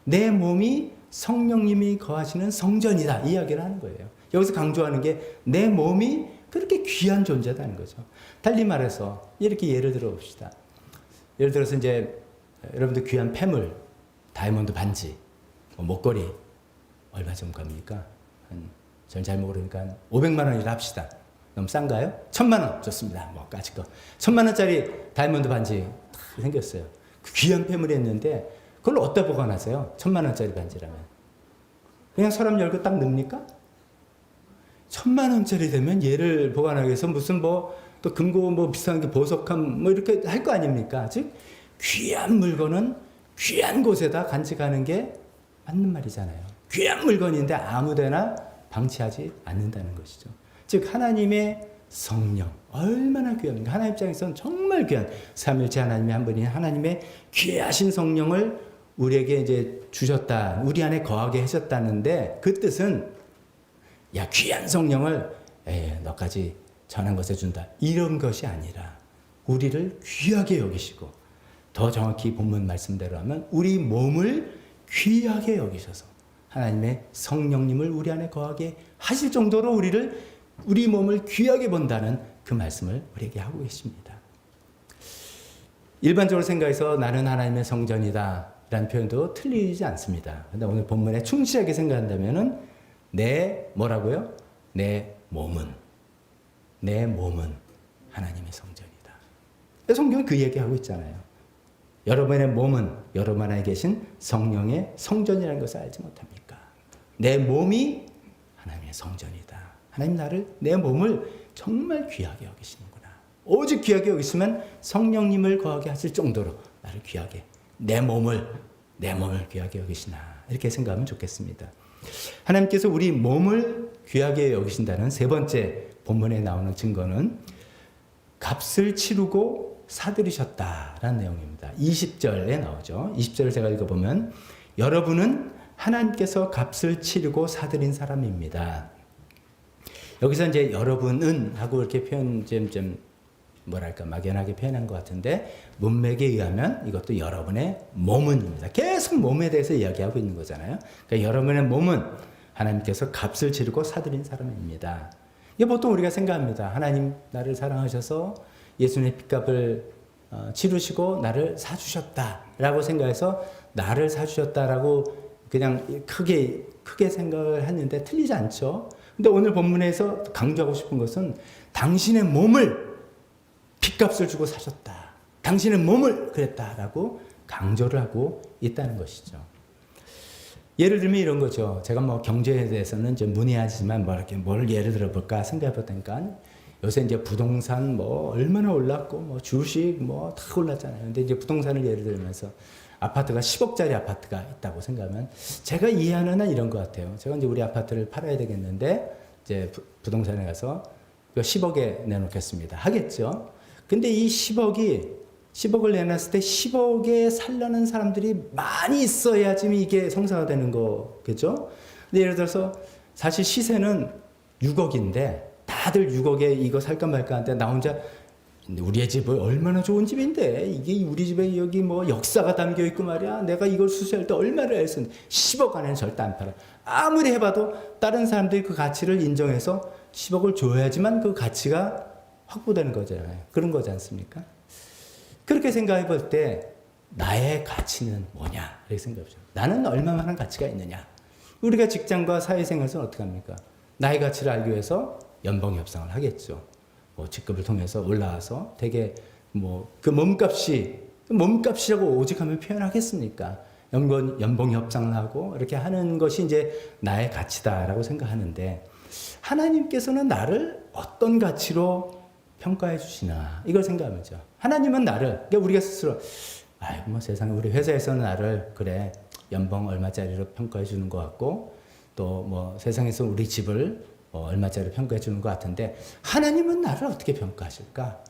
[SPEAKER 1] 내 몸이 성령님이 거하시는 성전이다. 이 이야기를 하는 거예요. 여기서 강조하는 게 내 몸이 그렇게 귀한 존재다는 거죠. 달리 말해서 이렇게 예를 들어 봅시다. 예를 들어서 이제 여러분들 귀한 폐물, 다이아몬드 반지, 목걸이 얼마 정도 갑니까? 전 잘 모르니까 500만 원이라 합시다. 너무 싼가요? 1000만 원 좋습니다. 뭐 까짓 거 1000만 원짜리 다이아몬드 반지 딱 생겼어요. 그 귀한 폐물이었는데 그걸 어디다 보관하세요? 1000만 원짜리 반지라면 그냥 서랍 열고 딱 넣습니까? 1000만 원짜리 되면 얘를 보관하기 위해서 무슨 또 금고 비싼 게 보석함 이렇게 할 거 아닙니까? 즉 귀한 물건은 귀한 곳에다 간직하는 게 맞는 말이잖아요. 귀한 물건인데 아무데나 방치하지 않는다는 것이죠. 즉 하나님의 성령 얼마나 귀합니까? 하나님 입장에서는 정말 귀한 삼위일체 하나님의 한 분인 하나님의 귀하신 성령을 우리에게 이제 주셨다. 우리 안에 거하게 하셨다는데 그 뜻은 귀한 성령을 너까지 전한 것에 준다. 이런 것이 아니라 우리를 귀하게 여기시고 더 정확히 본문 말씀대로 하면 우리 몸을 귀하게 여기셔서 하나님의 성령님을 우리 안에 거하게 하실 정도로 우리 몸을 귀하게 본다는 그 말씀을 우리에게 하고 계십니다. 일반적으로 생각해서 나는 하나님의 성전이다 라는 표현도 틀리지 않습니다. 그런데 오늘 본문에 충실하게 생각한다면은 내 몸은 하나님의 성전이다. 성경은 그 얘기하고 있잖아요. 여러분의 몸은 여러분 안에 계신 성령의 성전이라는 것을 알지 못합니까? 내 몸이 하나님의 성전이다. 하나님 나를, 내 몸을 정말 귀하게 여기시는구나. 오직 귀하게 여기시면 성령님을 거하게 하실 정도로 나를 귀하게, 내 몸을 귀하게 여기시나, 이렇게 생각하면 좋겠습니다. 하나님께서 우리 몸을 귀하게 여기신다는 세 번째 본문에 나오는 증거는 값을 치르고 사들이셨다라는 내용입니다. 20절에 나오죠. 20절을 제가 읽어보면, 여러분은 하나님께서 값을 치르고 사들인 사람입니다. 여기서 이제 여러분은 하고 이렇게 표현 좀 뭐랄까 막연하게 표현한 것 같은데, 문맥에 의하면 이것도 여러분의 몸은입니다. 계속 몸에 대해서 이야기하고 있는 거잖아요. 그러니까 여러분의 몸은 하나님께서 값을 치르고 사들인 사람입니다. 이게 보통 우리가 생각합니다. 하나님 나를 사랑하셔서 예수님의 핏값을 치르시고 나를 사주셨다라고 생각해서 나를 사주셨다라고 그냥 크게 생각을 했는데 틀리지 않죠. 근데 오늘 본문에서 강조하고 싶은 것은 당신의 몸을 핏값을 주고 사셨다. 당신의 몸을 그랬다라고 강조를 하고 있다는 것이죠. 예를 들면 이런 거죠. 제가 뭐 경제에 대해서는 좀 문의하지만 뭘 예를 들어볼까 생각해 보니까 요새 이제 부동산 뭐 얼마나 올랐고 뭐 주식 뭐 다 올랐잖아요. 근데 이제 부동산을 예를 들면서 아파트가 10억짜리 아파트가 있다고 생각하면 제가 이해하는 한 이런 것 같아요. 제가 이제 우리 아파트를 팔아야 되겠는데 이제 부동산에 가서 10억에 내놓겠습니다. 하겠죠. 근데 이 10억을 내놨을 때 10억에 살려는 사람들이 많이 있어야지 이게 성사가 되는 거겠죠? 근데 예를 들어서 사실 시세는 6억인데 다들 6억에 이거 살까 말까 하는데 나 혼자 우리의 집은 얼마나 좋은 집인데 이게 우리 집에 여기 뭐 역사가 담겨 있고 말이야. 내가 이걸 수수할 때 얼마를 했었는데 10억 안에는 절대 안 팔아. 아무리 해봐도 다른 사람들이 그 가치를 인정해서 10억을 줘야지만 그 가치가 확보되는 거잖아요. 그런 거지 않습니까? 그렇게 생각해 볼 때 나의 가치는 뭐냐 이렇게 생각해 보죠. 나는 얼마만한 가치가 있느냐. 우리가 직장과 사회생활에서 어떻게 합니까? 나의 가치를 알기 위해서 연봉 협상을 하겠죠. 뭐 직급을 통해서 올라와서 되게 뭐 그 몸값이라고 오직 하면 표현하겠습니까? 연봉 협상을 하고 이렇게 하는 것이 이제 나의 가치다라고 생각하는데, 하나님께서는 나를 어떤 가치로 평가해 주시나 이걸 생각하면죠. 하나님은 나를, 그러니까 우리가 스스로 아이고 뭐 세상에 우리 회사에서는 나를 그래 연봉 얼마짜리로 평가해 주는 것 같고 또 뭐 세상에서 우리 집을 얼마짜리로 평가해 주는 것 같은데, 하나님은 나를 어떻게 평가하실까?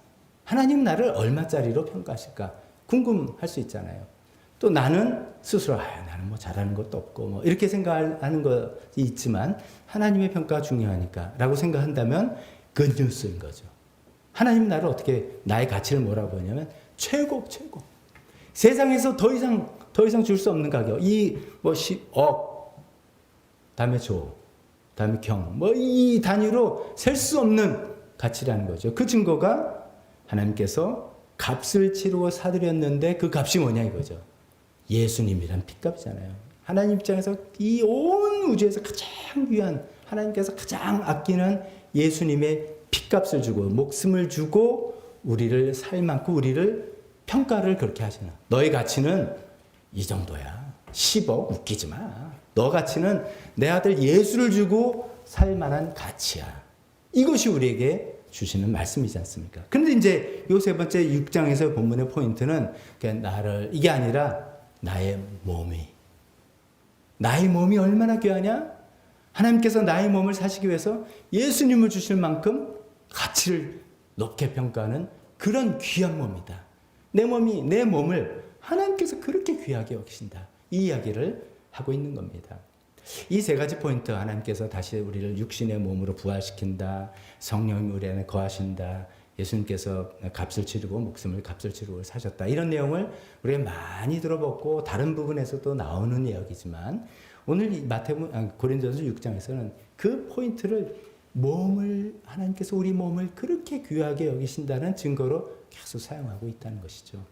[SPEAKER 1] 하나님은 나를 얼마짜리로 평가하실까? 궁금할 수 있잖아요. 또 나는 스스로 나는 뭐 잘하는 것도 없고 뭐 이렇게 생각하는 것이 있지만 하나님의 평가가 중요하니까라고 생각한다면 굿뉴스인 거죠. 하나님 나를 어떻게, 나의 가치를 뭐라고 보냐면 최고. 세상에서 더 이상 줄 수 없는 가격. 뭐 10억, 다음에 다음에 뭐 이 단위로 셀 수 없는 가치라는 거죠. 그 증거가 하나님께서 값을 치르고 사드렸는데 그 값이 뭐냐 이거죠. 예수님이란 핏값이잖아요. 하나님 입장에서 이 온 우주에서 가장 귀한, 하나님께서 가장 아끼는 예수님의 핏값을 주고 목숨을 주고 우리를 살만큼 우리를 평가를 그렇게 하시나. 너의 가치는 이 정도야. 10억 웃기지 마. 너 가치는 내 아들 예수를 주고 살 만한 가치야. 이것이 우리에게 주시는 말씀이지 않습니까? 그런데 이제 요 세 번째 6장에서 본문의 포인트는 이게 아니라 나의 몸이 얼마나 귀하냐? 하나님께서 나의 몸을 사시기 위해서 예수님을 주실 만큼 가치를 높게 평가하는 그런 귀한 몸이다. 내 몸을 하나님께서 그렇게 귀하게 여기신다. 이 이야기를 하고 있는 겁니다. 이 세 가지 포인트, 하나님께서 다시 우리를 육신의 몸으로 부활시킨다, 성령이 우리 안에 거하신다, 예수님께서 목숨을 값을 치르고 사셨다, 이런 내용을 우리가 많이 들어봤고 다른 부분에서도 나오는 이야기지만 오늘 고린도전서 6장에서는 그 포인트를 하나님께서 우리 몸을 그렇게 귀하게 여기신다는 증거로 계속 사용하고 있다는 것이죠.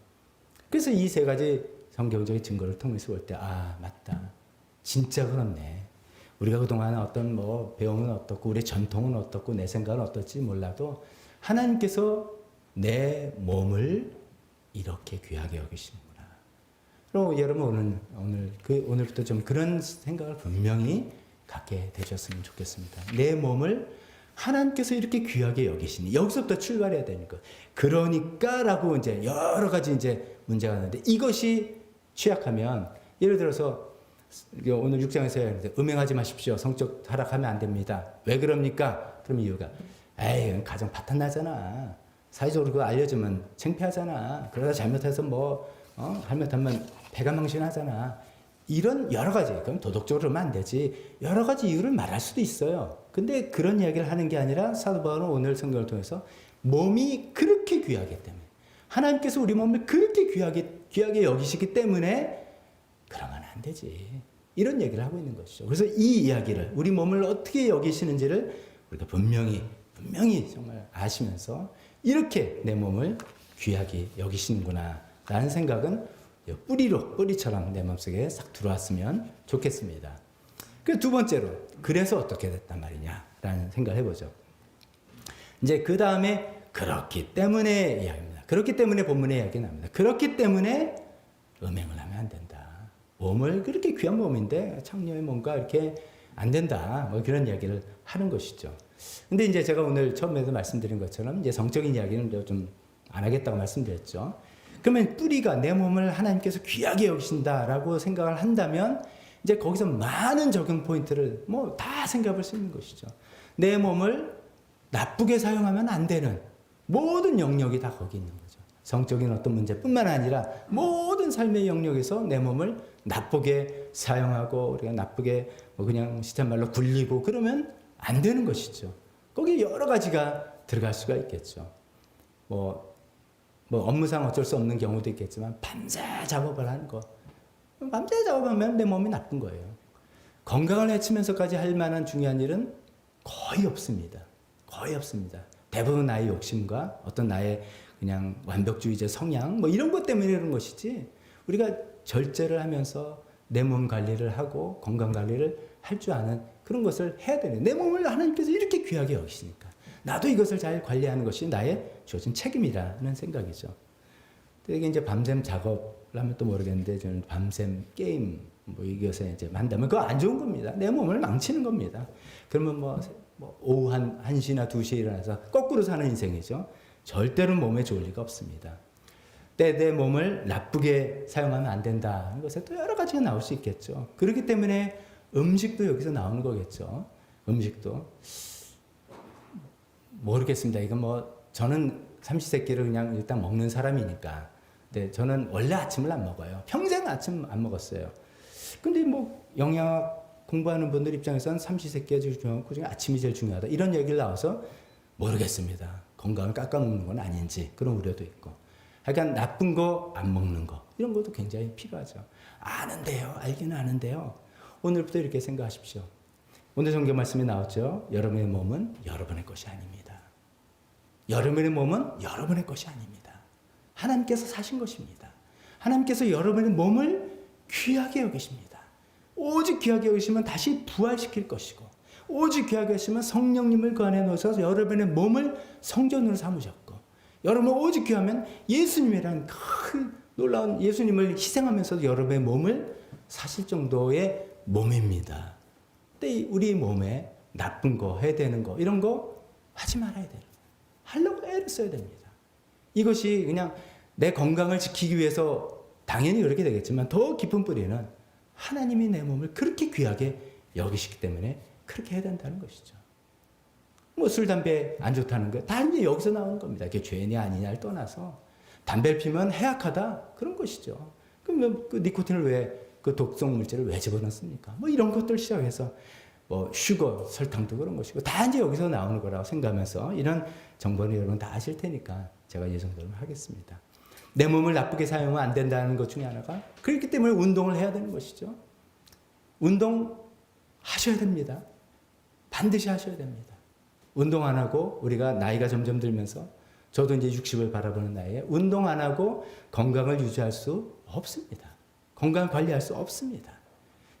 [SPEAKER 1] 그래서 이 세 가지 성경적인 증거를 통해서 볼 때 맞다. 진짜 그렇네. 우리가 그동안 어떤 배움은 어떻고 우리 전통은 어떻고 내 생각은 어떨지 몰라도 하나님께서 내 몸을 이렇게 귀하게 여기시는구나. 그럼 여러분 오늘부터 좀 그런 생각을 분명히 갖게 되셨으면 좋겠습니다. 내 몸을 하나님께서 이렇게 귀하게 여기시니 여기서부터 출발해야 되는 거. 그러니까라고 이제 여러 가지 이제 문제가 있는데 이것이 취약하면 예를 들어서 오늘 6장에서 했는데 음행하지 마십시오. 성적 타락하면 안 됩니다. 왜 그럽니까? 그럼 이유가 에이 가정 파탄 나잖아. 사회적으로 그거 알려주면 창피하잖아. 그러다 잘못해서 잘못하면 배가 망신하잖아. 이런 여러 가지, 그럼 도덕적으로 하면 안 되지. 여러 가지 이유를 말할 수도 있어요. 근데 그런 이야기를 하는 게 아니라 사도 바울은 오늘 성경을 통해서 몸이 그렇게 귀하기 때문에 하나님께서 우리 몸을 그렇게 귀하게 여기시기 때문에 그러면 안 되지. 이런 얘기를 하고 있는 것이죠. 그래서 이 이야기를 우리 몸을 어떻게 여기시는지를 우리가 분명히 정말 아시면서 이렇게 내 몸을 귀하게 여기시는구나 라는 생각은 뿌리처럼 내 마음속에 싹 들어왔으면 좋겠습니다. 그 두 번째로 그래서 어떻게 됐단 말이냐라는 생각을 해보죠. 이제 그 다음에 그렇기 때문에 이야기입니다. 그렇기 때문에 본문의 이야기 나옵니다. 그렇기 때문에 음행을 하면 안 된다. 몸을 그렇게 귀한 몸인데 창녀의 몸과 이렇게 안 된다. 그런 이야기를 하는 것이죠. 근데 이제 제가 오늘 처음에도 말씀드린 것처럼 이제 성적인 이야기는 좀 안 하겠다고 말씀드렸죠. 그러면 뿌리가 내 몸을 하나님께서 귀하게 여기신다라고 생각을 한다면 이제 거기서 많은 적용 포인트를 다 생각해 볼 수 있는 것이죠. 내 몸을 나쁘게 사용하면 안 되는 모든 영역이 다 거기 있는 거죠. 성적인 어떤 문제뿐만 아니라 모든 삶의 영역에서 내 몸을 나쁘게 사용하고 우리가 나쁘게 그냥 시탄 말로 굴리고 그러면 안 되는 것이죠. 거기에 여러 가지가 들어갈 수가 있겠죠. 업무상 어쩔 수 없는 경우도 있겠지만 밤새 작업을 하는 거. 밤새 작업하면 내 몸이 나쁜 거예요. 건강을 해치면서까지 할 만한 중요한 일은 거의 없습니다. 거의 없습니다. 대부분 나의 욕심과 어떤 나의 그냥 완벽주의자 성향 이런 것 때문에 이런 것이지 우리가 절제를 하면서 내 몸 관리를 하고 건강 관리를 할 줄 아는 그런 것을 해야 되는 내 몸을 하나님께서 이렇게 귀하게 여기시니까 나도 이것을 잘 관리하는 것이 나의 주어진 책임이라는 생각이죠. 이게 이제 밤샘 작업을 하면 또 모르겠는데 저는 밤샘 게임 이것에 이제 한다면 그거 안 좋은 겁니다. 내 몸을 망치는 겁니다. 그러면 오후 1시나 2시에 일어나서 거꾸로 사는 인생이죠. 절대로 몸에 좋을 리가 없습니다. 내 몸을 나쁘게 사용하면 안 된다는 것에 또 여러 가지가 나올 수 있겠죠. 그렇기 때문에 음식도 여기서 나오는 거겠죠. 음식도. 모르겠습니다. 이건 저는 삼시세끼를 그냥 일단 먹는 사람이니까. 근데 저는 원래 아침을 안 먹어요. 평생 아침 안 먹었어요. 근데 영양학 공부하는 분들 입장에서는 삼시세끼가 제일 중요하고 그중에 아침이 제일 중요하다. 이런 얘기를 나와서 모르겠습니다. 건강을 깎아먹는 건 아닌지 그런 우려도 있고. 하여간 나쁜 거 안 먹는 거 이런 것도 굉장히 필요하죠. 아는데요. 알기는 아는데요. 오늘부터 이렇게 생각하십시오. 오늘 성경 말씀에 나왔죠. 여러분의 몸은 여러분의 것이 아닙니다. 여러분의 몸은 여러분의 것이 아닙니다. 하나님께서 사신 것입니다. 하나님께서 여러분의 몸을 귀하게 여기십니다. 오직 귀하게 여기시면 다시 부활시킬 것이고 오직 귀하게 여기시면 성령님을 그 안에 넣어서 여러분의 몸을 성전으로 삼으셨고 여러분 오직 귀하면 예수님이라는 큰 놀라운 예수님을 희생하면서도 여러분의 몸을 사실 정도의 몸입니다. 근데 우리 몸에 나쁜 거, 해야 되는 거 이런 거 하지 말아야 돼요. 하려고 애를 써야 됩니다. 이것이 그냥 내 건강을 지키기 위해서 당연히 그렇게 되겠지만 더 깊은 뿌리는 하나님이 내 몸을 그렇게 귀하게 여기시기 때문에 그렇게 해야 된다는 것이죠. 술, 담배 안 좋다는 거 다 이제 여기서 나오는 겁니다. 그게 죄냐 아니냐를 떠나서 담배를 피면 해악하다 그런 것이죠. 그럼 그 니코틴을 왜 그 독성 물질을 왜 집어넣습니까? 이런 것들 시작해서 슈거, 설탕도 그런 것이고 다 이제 여기서 나오는 거라고 생각하면서 이런 정보는 여러분 다 아실 테니까 제가 이 정도로 하겠습니다. 내 몸을 나쁘게 사용하면 안 된다는 것 중에 하나가 그렇기 때문에 운동을 해야 되는 것이죠. 운동 하셔야 됩니다. 반드시 하셔야 됩니다. 운동 안 하고 우리가 나이가 점점 들면서 저도 이제 60을 바라보는 나이에 운동 안 하고 건강을 유지할 수 없습니다. 건강 관리할 수 없습니다.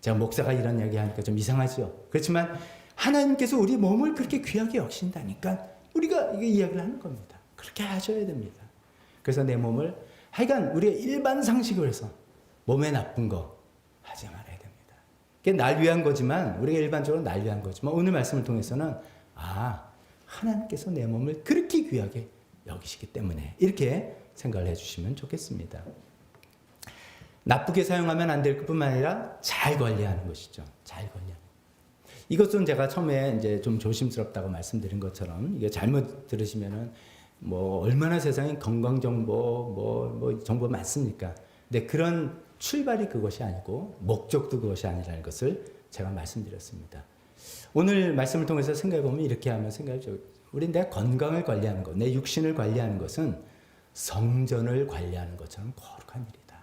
[SPEAKER 1] 제가 목사가 이런 이야기 하니까 좀 이상하죠. 그렇지만 하나님께서 우리 몸을 그렇게 귀하게 여기신다니까 우리가 이게 이야기를 하는 겁니다. 그렇게 하셔야 됩니다. 그래서 내 몸을 하여간 우리가 일반 상식으로 해서 몸에 나쁜 거 하지 말아야 됩니다. 그게 날 위한 거지만, 우리가 일반적으로 날 위한 거지만, 오늘 말씀을 통해서는, 하나님께서 내 몸을 그렇게 귀하게 여기시기 때문에, 이렇게 생각을 해주시면 좋겠습니다. 나쁘게 사용하면 안 될 뿐만 아니라 잘 관리하는 것이죠. 잘 관리하는. 이것은 제가 처음에 이제 좀 조심스럽다고 말씀드린 것처럼, 이게 잘못 들으시면은 뭐 얼마나 세상에 건강 정보 정보 많습니까? 근데 그런 출발이 그것이 아니고 목적도 그것이 아니라는 것을 제가 말씀드렸습니다. 오늘 말씀을 통해서 생각해 보면 이렇게 하면 생각해죠. 우리 내 건강을 관리하는 것, 내 육신을 관리하는 것은 성전을 관리하는 것처럼 거룩한 일이다.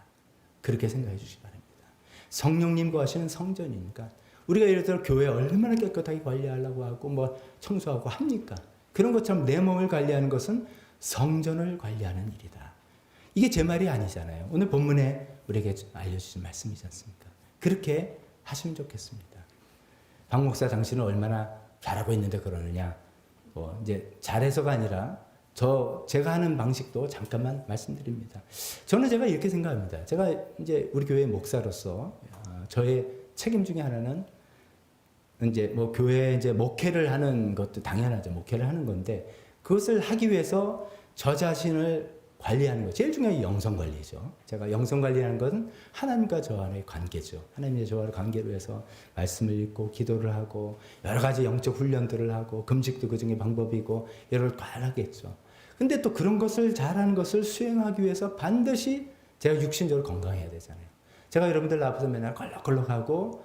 [SPEAKER 1] 그렇게 생각해 주시기 바랍니다. 성령님과 하시는 성전이니까 우리가 예를 들어 교회 얼마나 깨끗하게 관리하려고 하고 뭐 청소하고 합니까? 그런 것처럼 내 몸을 관리하는 것은 성전을 관리하는 일이다. 이게 제 말이 아니잖아요. 오늘 본문에 우리에게 알려주신 말씀이지 않습니까? 그렇게 하시면 좋겠습니다. 박 목사 당신은 얼마나 잘하고 있는데 그러느냐? 이제 잘해서가 아니라 제가 하는 방식도 잠깐만 말씀드립니다. 제가 이렇게 생각합니다. 제가 이제 우리 교회 목사로서 저의 책임 중에 하나는 이제 뭐 교회에 이제 목회를 하는 것도 당연하죠. 목회를 하는 건데 그것을 하기 위해서 저 자신을 관리하는 것. 제일 중요한 게 영성 관리죠. 제가 영성 관리하는 것은 하나님과 저와의 관계죠. 하나님과 저와의 관계로 해서 말씀을 읽고 기도를 하고 여러 가지 영적 훈련들을 하고 금식도 그 중에 방법이고 여러 걸 하겠죠. 근데 또 그런 것을 잘하는 것을 수행하기 위해서 반드시 제가 육신적으로 건강해야 되잖아요. 제가 여러분들 앞에서 맨날 껄럭껄럭하고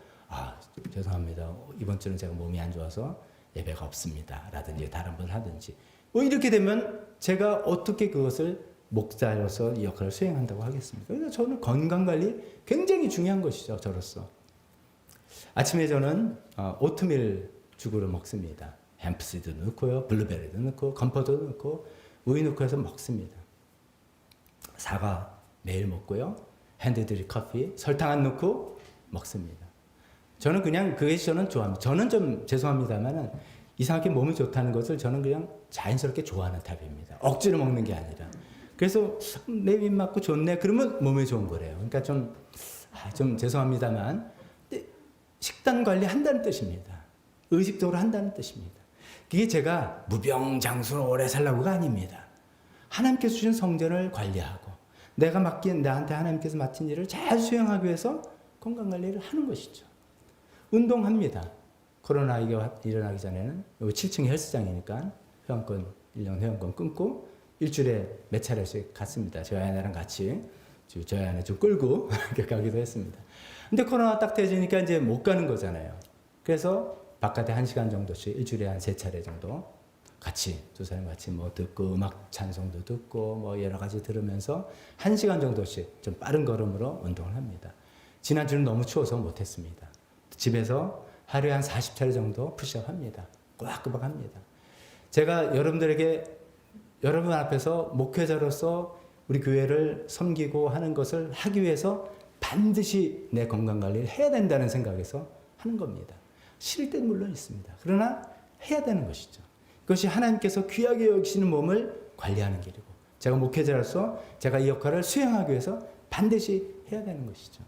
[SPEAKER 1] 죄송합니다. 이번 주는 제가 몸이 안 좋아서 예배가 없습니다. 라든지 다른 분 하든지 뭐 이렇게 되면 제가 어떻게 그것을 목사로서 이 역할을 수행한다고 하겠습니까? 그래서 저는 건강관리 굉장히 중요한 것이죠. 저로서. 아침에 저는 오트밀 죽으로 먹습니다. 햄프시드 넣고요. 블루베리도 넣고 건포도 넣고 우유 넣고 해서 먹습니다. 사과 매일 먹고요. 핸드드립 커피 설탕 안 넣고 먹습니다. 저는 그냥 그게 저는 좋아합니다. 저는 좀 죄송합니다만은 이상하게 몸이 좋다는 것을 저는 그냥 자연스럽게 좋아하는 타입입니다. 억지로 먹는 게 아니라. 그래서 내 입 맞고 좋네. 그러면 몸에 좋은 거래요. 그러니까 좀 죄송합니다만 식단 관리 한다는 뜻입니다. 의식적으로 한다는 뜻입니다. 그게 제가 무병장수로 오래 살라고가 아닙니다. 하나님께서 주신 성전을 관리하고 나한테 하나님께서 맡은 일을 잘 수행하기 위해서 건강관리를 하는 것이죠. 운동합니다. 코로나가 일어나기 전에는 여기 7층에 헬스장이니까 1년 회원권 끊고 일주일에 몇 차례씩 갔습니다. 저희 아내랑 같이 저희 아내 좀 끌고 가기도 했습니다. 근데 코로나 딱 터지니까 이제 못 가는 거잖아요. 그래서 바깥에 1시간 정도씩 일주일에 한 3차례 정도 같이 두 사람 같이 뭐 듣고 음악 찬송도 듣고 뭐 여러 가지 들으면서 1시간 정도씩 좀 빠른 걸음으로 운동을 합니다. 지난주는 너무 추워서 못했습니다. 집에서 하루에 한 40차례 정도 푸시업 합니다. 꼬박꼬박 합니다. 제가 여러분 앞에서 목회자로서 우리 교회를 섬기고 하는 것을 하기 위해서 반드시 내 건강관리를 해야 된다는 생각에서 하는 겁니다. 싫을 때는 물론 있습니다. 그러나 해야 되는 것이죠. 그것이 하나님께서 귀하게 여기시는 몸을 관리하는 길이고 제가 목회자로서 제가 이 역할을 수행하기 위해서 반드시 해야 되는 것이죠.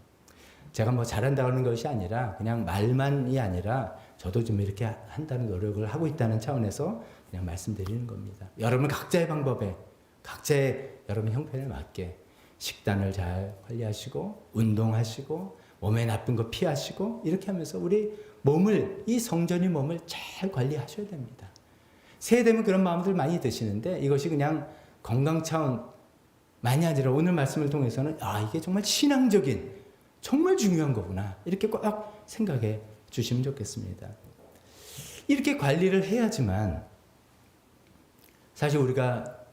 [SPEAKER 1] 제가 뭐 잘한다고 하는 것이 아니라 그냥 말만이 아니라 저도 좀 이렇게 한다는 노력을 하고 있다는 차원에서 그냥 말씀드리는 겁니다. 여러분 각자의 방법에 각자의 여러분 형편에 맞게 식단을 잘 관리하시고 운동하시고 몸에 나쁜 거 피하시고 이렇게 하면서 우리 몸을 이 성전의 몸을 잘 관리하셔야 됩니다. 새해 되면 그런 마음들 많이 드시는데 이것이 그냥 건강 차원만이 아니라 오늘 말씀을 통해서는 이게 정말 신앙적인 정말 중요한 거구나 이렇게 꼭 생각해 주시면 좋겠습니다. 이렇게 관리를 해야지만 사실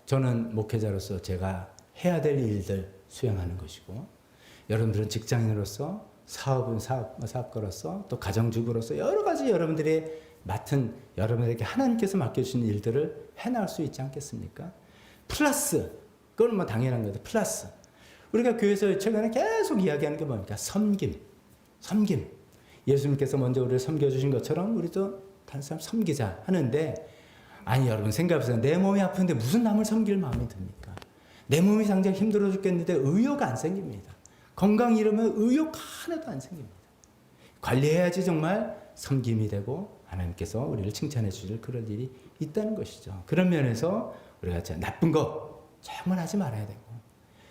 [SPEAKER 1] 저는 목회자로서 제가 해야 될 일들 수행하는 것이고 여러분들은 직장인으로서 사업가로서 또 가정주부로서 여러 가지 여러분들이 맡은 여러분에게 하나님께서 맡겨주신 일들을 해나갈 수 있지 않겠습니까? 플러스 그건 뭐 당연한 거죠. 플러스 우리가 교회에서 최근에 계속 이야기하는 게 뭡니까? 섬김. 예수님께서 먼저 우리를 섬겨주신 것처럼 우리도 다른 사람 섬기자 하는데 아니 여러분 생각해보세요. 내 몸이 아픈데 무슨 남을 섬길 마음이 듭니까? 내 몸이 당장 힘들어 죽겠는데 의욕 안 생깁니다. 건강 잃으면 의욕 하나도 안 생깁니다. 관리해야지 정말 섬김이 되고 하나님께서 우리를 칭찬해 주실 그런 일이 있다는 것이죠. 그런 면에서 우리가 나쁜 거 정말 하지 말아야 되고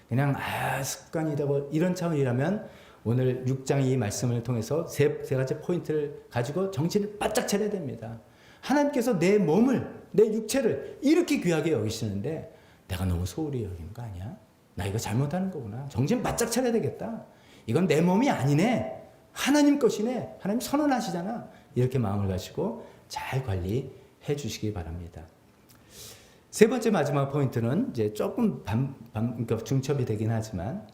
[SPEAKER 1] 그냥 습관이 되고 이런 차원이라면 오늘 6장 이 말씀을 통해서 세 가지 포인트를 가지고 정신을 바짝 차려야 됩니다. 하나님께서 내 몸을, 내 육체를 이렇게 귀하게 여기시는데 내가 너무 소홀히 여기는 거 아니야? 나 이거 잘못하는 거구나. 정신 바짝 차려야 되겠다. 이건 내 몸이 아니네. 하나님 것이네. 하나님 선언하시잖아. 이렇게 마음을 가지고 잘 관리해 주시기 바랍니다. 세 번째 마지막 포인트는 이제 조금 그러니까 중첩이 되긴 하지만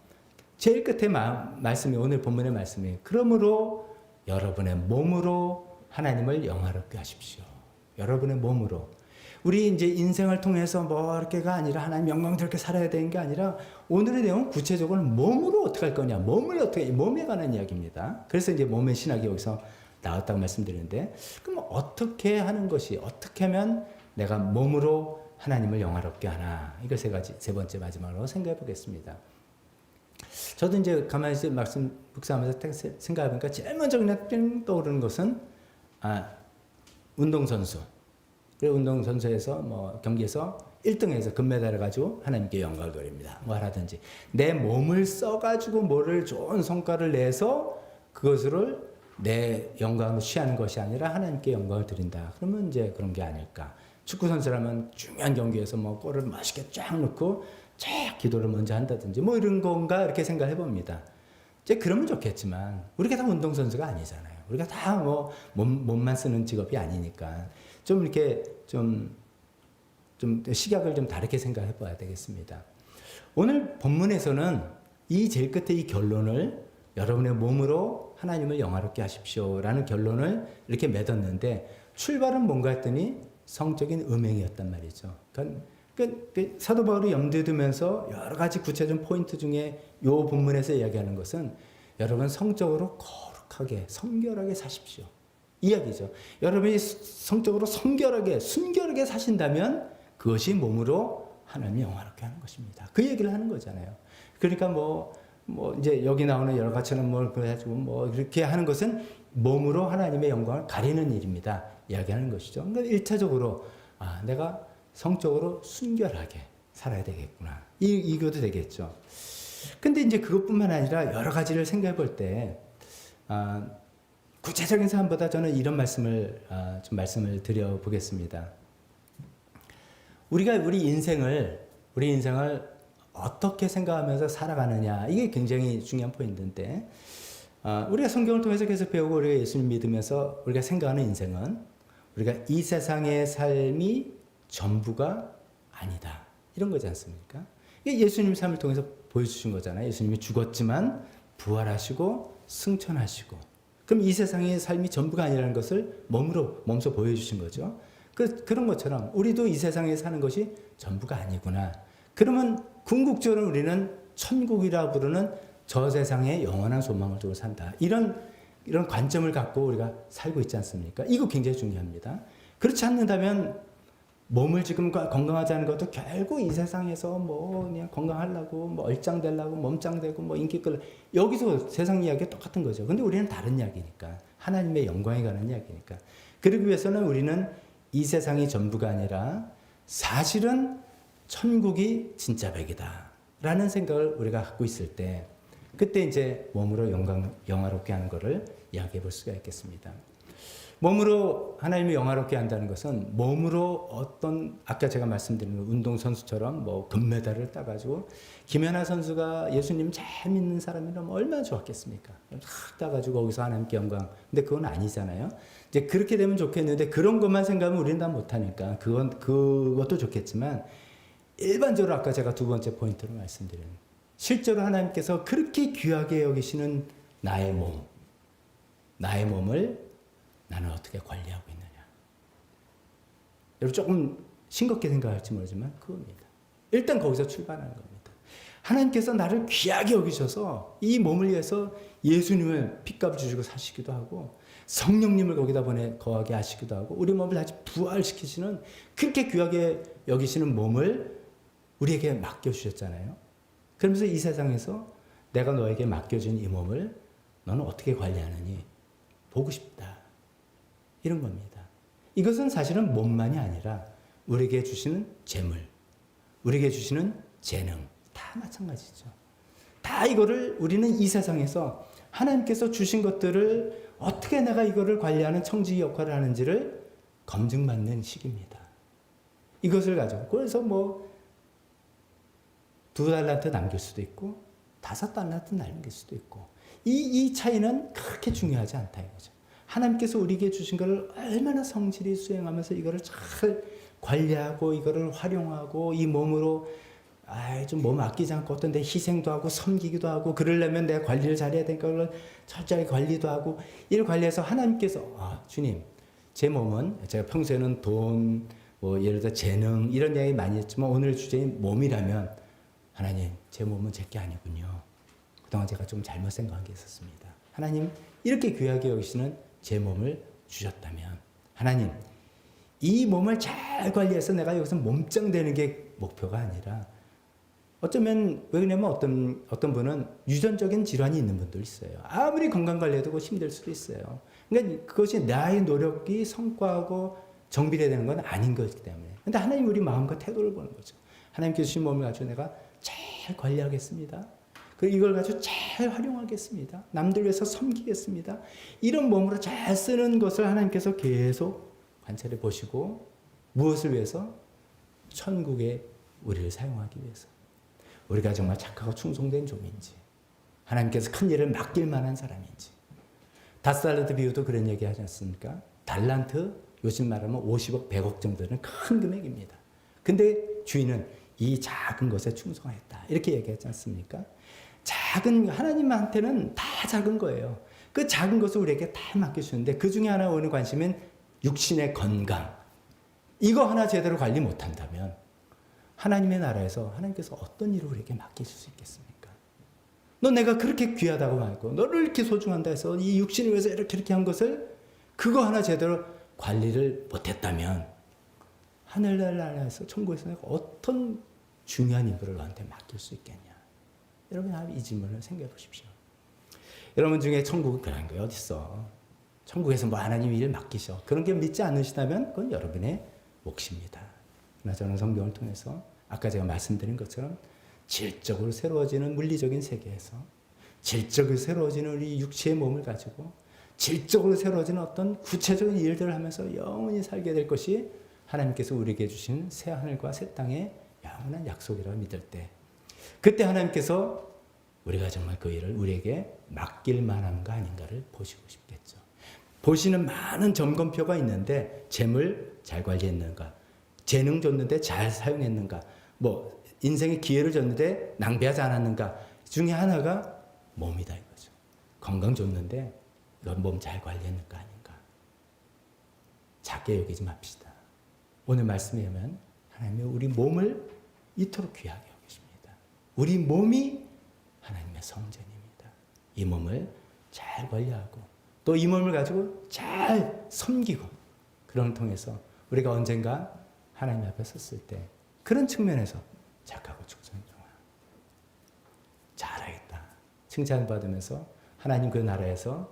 [SPEAKER 1] 제일 끝에 말씀이 오늘 본문의 말씀이 그러므로 여러분의 몸으로 하나님을 영화롭게 하십시오. 여러분의 몸으로. 우리 이제 인생을 통해서 뭐 이렇게가 아니라 하나님 영광스럽게 살아야 되는 게 아니라 오늘의 내용은 구체적으로 몸으로 어떻게 할 거냐. 몸에 관한 이야기입니다. 그래서 이제 몸의 신학이 여기서 나왔다고 말씀드리는데 그럼 어떻게 하는 것이 어떻게 하면 내가 몸으로 하나님을 영화롭게 하나. 이걸 세 번째 마지막으로 생각해 보겠습니다. 저도 이제 가만히 말씀 묵상하면서 생각해 보니까 제일 먼저 그냥 띵 떠오르는 것은 운동선수. 그리고 운동선수에서 뭐 경기에서 1등해서 금메달을 가지고 하나님께 영광을 돌립니다. 뭐 하라든지 내 몸을 써가지고 뭐를 좋은 성과를 내서 그것을 내 영광을 취하는 것이 아니라 하나님께 영광을 드린다. 그러면 이제 그런 게 아닐까. 축구선수라면 중요한 경기에서 뭐 골을 맛있게 쫙 넣고 쫙 기도를 먼저 한다든지 뭐 이런 건가 이렇게 생각해 봅니다. 이제 그러면 좋겠지만 우리가 다 운동선수가 아니잖아요. 우리가 다 뭐 몸만 쓰는 직업이 아니니까 좀 이렇게 좀 식약을 좀 다르게 생각해 봐야 되겠습니다. 오늘 본문에서는 이 제일 끝에 이 결론을 여러분의 몸으로 하나님을 영화롭게 하십시오라는 결론을 이렇게 맺었는데 출발은 뭔가 했더니 성적인 음행이었단 말이죠. 그러니까 사도 바울이 염두에 두면서 여러 가지 구체적인 포인트 중에 이 본문에서 이야기하는 것은 여러분 성적으로 거룩하게 성결하게 사십시오. 이야기죠. 여러분이 성적으로 성결하게 순결하게 사신다면 그것이 몸으로 하나님을 영화롭게 하는 것입니다. 그 얘기를 하는 거잖아요. 그러니까 뭐 이제 여기 나오는 여러 가지처럼 뭘 그래가지고 뭐 이렇게 하는 것은 몸으로 하나님의 영광을 가리는 일입니다. 이야기하는 것이죠. 그러니까 1차적으로 내가 성적으로 순결하게 살아야 되겠구나. 이것도 되겠죠. 근데 이제 그것뿐만 아니라 여러 가지를 생각해 볼 때, 구체적인 사안보다 저는 이런 좀 말씀을 드려 보겠습니다. 우리 인생을 어떻게 생각하면서 살아가느냐, 이게 굉장히 중요한 포인트인데, 우리가 성경을 통해서 계속 배우고 우리가 예수님 믿으면서 우리가 생각하는 인생은 우리가 이 세상의 삶이 전부가 아니다. 이런 거지 않습니까? 이게 예수님 삶을 통해서 보여주신 거잖아요. 예수님이 죽었지만 부활하시고 승천하시고. 그럼 이 세상의 삶이 전부가 아니라는 것을 몸소 보여주신 거죠. 그런 것처럼 우리도 이 세상에 사는 것이 전부가 아니구나. 그러면 궁극적으로 우리는 천국이라 부르는 저 세상의 영원한 소망을 두고 산다. 이런 관점을 갖고 우리가 살고 있지 않습니까? 이거 굉장히 중요합니다. 그렇지 않는다면 몸을 지금 건강하지 않은 것도 결국 이 세상에서 뭐 그냥 건강하려고 뭐 얼짱되려고 몸짱되고 뭐 인기 끌려 여기서 세상 이야기가 똑같은 거죠. 근데 우리는 다른 이야기니까 하나님의 영광에 관한 이야기니까 그러기 위해서는 우리는 이 세상이 전부가 아니라 사실은 천국이 진짜 백이다 라는 생각을 우리가 갖고 있을 때 그때 이제 몸으로 영화롭게 하는 것을 이야기해 볼 수가 있겠습니다. 몸으로 하나님을 영화롭게 한다는 것은 몸으로 아까 제가 말씀드린 운동선수처럼 뭐 금메달을 따가지고 김연아 선수가 예수님 잘 믿는 사람이라면 얼마나 좋았겠습니까? 탁 따가지고 거기서 하나님께 영광. 근데 그건 아니잖아요. 이제 그렇게 되면 좋겠는데 그런 것만 생각하면 우리는 다 못하니까 그것도 좋겠지만 일반적으로 아까 제가 두 번째 포인트로 말씀드린 실제로 하나님께서 그렇게 귀하게 여기시는 나의 몸을 나는 어떻게 관리하고 있느냐. 여러분 조금 싱겁게 생각할지 모르지만 그겁니다. 일단 거기서 출발하는 겁니다. 하나님께서 나를 귀하게 여기셔서 이 몸을 위해서 예수님을 핏값을 주시고 사시기도 하고 성령님을 거기다 거하게 하시기도 하고 우리 몸을 다시 부활시키시는 그렇게 귀하게 여기시는 몸을 우리에게 맡겨주셨잖아요. 그러면서 이 세상에서 내가 너에게 맡겨준 이 몸을 너는 어떻게 관리하느니 보고 싶다. 이런 겁니다. 이것은 사실은 몸만이 아니라 우리에게 주시는 재물, 우리에게 주시는 재능 다 마찬가지죠. 다 이거를 우리는 이 세상에서 하나님께서 주신 것들을 어떻게 내가 이거를 관리하는 청지 역할을 하는지를 검증받는 시기입니다. 이것을 가지고 그래서 뭐 2달란트 남길 수도 있고 5달란트 남길 수도 있고 이 차이는 그렇게 중요하지 않다 이거죠. 하나님께서 우리에게 주신 것을 얼마나 성실히 수행하면서 이거를 잘 관리하고 이거를 활용하고 이 몸으로 좀 몸 아끼지 않고 어떤 데 희생도 하고 섬기기도 하고 그러려면 내가 관리를 잘해야 되니까 그걸 철저히 관리도 하고 이를 관리해서 하나님께서 주님 제 몸은 제가 평소에는 돈 뭐 예를 들어 재능 이런 이야기 많이 했지만 오늘 주제의 몸이라면 하나님 제 몸은 제 게 아니군요. 그동안 제가 좀 잘못 생각한 게 있었습니다. 하나님 이렇게 귀하게 여기시는 제 몸을 주셨다면 하나님 이 몸을 잘 관리해서 내가 여기서 몸짱 되는 게 목표가 아니라 어쩌면 왜 그러냐면 어떤 분은 유전적인 질환이 있는 분도 있어요. 아무리 건강 관리해도 힘들 수도 있어요. 그러니까 그것이 나의 노력이 성과하고 정비돼야 되는 건 아닌 것이기 때문에. 근데 하나님 우리 마음과 태도를 보는 거죠. 하나님께서 주신 몸을 가지고 내가 잘 관리하겠습니다. 그리고 이걸 가지고 잘 활용하겠습니다. 남들 위해서 섬기겠습니다. 이런 몸으로 잘 쓰는 것을 하나님께서 계속 관찰해 보시고 무엇을 위해서? 천국에 우리를 사용하기 위해서. 우리가 정말 착하고 충성된 종인지 하나님께서 큰 일을 맡길 만한 사람인지 5달란트 비유도 그런 얘기 하지 않습니까? 달란트 요즘 말하면 50억 100억 정도는 큰 금액입니다. 근데 주인은 이 작은 것에 충성하였다 이렇게 얘기하지 않습니까? 작은 하나님한테는 다 작은 거예요. 그 작은 것을 우리에게 다 맡겨주는데 그 중에 하나 오는 관심은 육신의 건강 이거 하나 제대로 관리 못한다면 하나님의 나라에서 하나님께서 어떤 일을 우리에게 맡기실 수 있겠습니까? 너 내가 그렇게 귀하다고 말고 너를 이렇게 소중한다 해서 이 육신을 위해서 이렇게 한 것을 그거 하나 제대로 관리를 못했다면 하늘나라에서 천국에서 내가 어떤 중요한 인물을 너한테 맡길 수 있겠냐? 여러분 이 질문을 생각해 보십시오. 여러분 중에 천국은 그런 게 어디 있어? 천국에서 뭐 하나님 일을 맡기셔. 그런 게 믿지 않으시다면 그건 여러분의 몫입니다. 그러나 저는 성경을 통해서 아까 제가 말씀드린 것처럼 질적으로 새로워지는 물리적인 세계에서 질적으로 새로워지는 우리 육체의 몸을 가지고 질적으로 새로워지는 어떤 구체적인 일들을 하면서 영원히 살게 될 것이 하나님께서 우리에게 주신 새 하늘과 새 땅의 영원한 약속이라고 믿을 때 그때 하나님께서 우리가 정말 그 일을 우리에게 맡길 만한가 아닌가를 보시고 싶겠죠. 보시는 많은 점검표가 있는데 재물 잘 관리했는가, 재능 줬는데 잘 사용했는가, 뭐 인생의 기회를 줬는데 낭비하지 않았는가 중에 하나가 몸이다 이거죠. 건강 줬는데 이건 몸 잘 관리했는가 아닌가. 작게 여기지 맙시다. 오늘 말씀에 보면 하나님이 우리 몸을 이토록 귀하게 여기십니다. 우리 몸이 하나님의 성전입니다. 이 몸을 잘 관리하고 또 이 몸을 가지고 잘 섬기고 그런 통해서 우리가 언젠가 하나님 앞에 섰을 때 그런 측면에서 착하고 충성정하 잘하겠다 칭찬받으면서 하나님 그 나라에서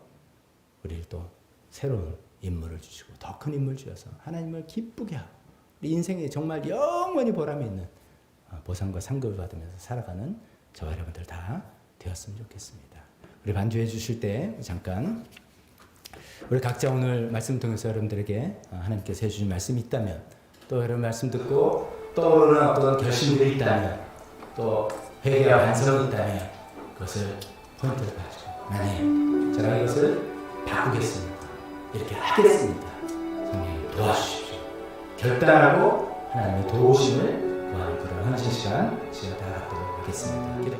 [SPEAKER 1] 우리를 또 새로운 인물을 주시고 더 큰 인물 주셔서 하나님을 기쁘게 하고 우리 인생에 정말 영원히 보람이 있는 보상과 상급을 받으면서 살아가는 저와 여러분들 다 되었으면 좋겠습니다. 우리 반주해 주실 때 잠깐 우리 각자 오늘 말씀 통해서 여러분들에게 하나님께서 해주신 말씀이 있다면 또 여러분 말씀 듣고 떠오르는 어떤 결심들이 있다면 또 회개와 반성이 있다면 그것을 포인트를 가지고 하나님 제가 이것을 바꾸겠습니다. 이렇게 하겠습니다. 성령님 도와주십시오. 결단하고 하나님의 도우심을 구하는 그런 헌신 시간 다 갖도록 하겠습니다. 기도.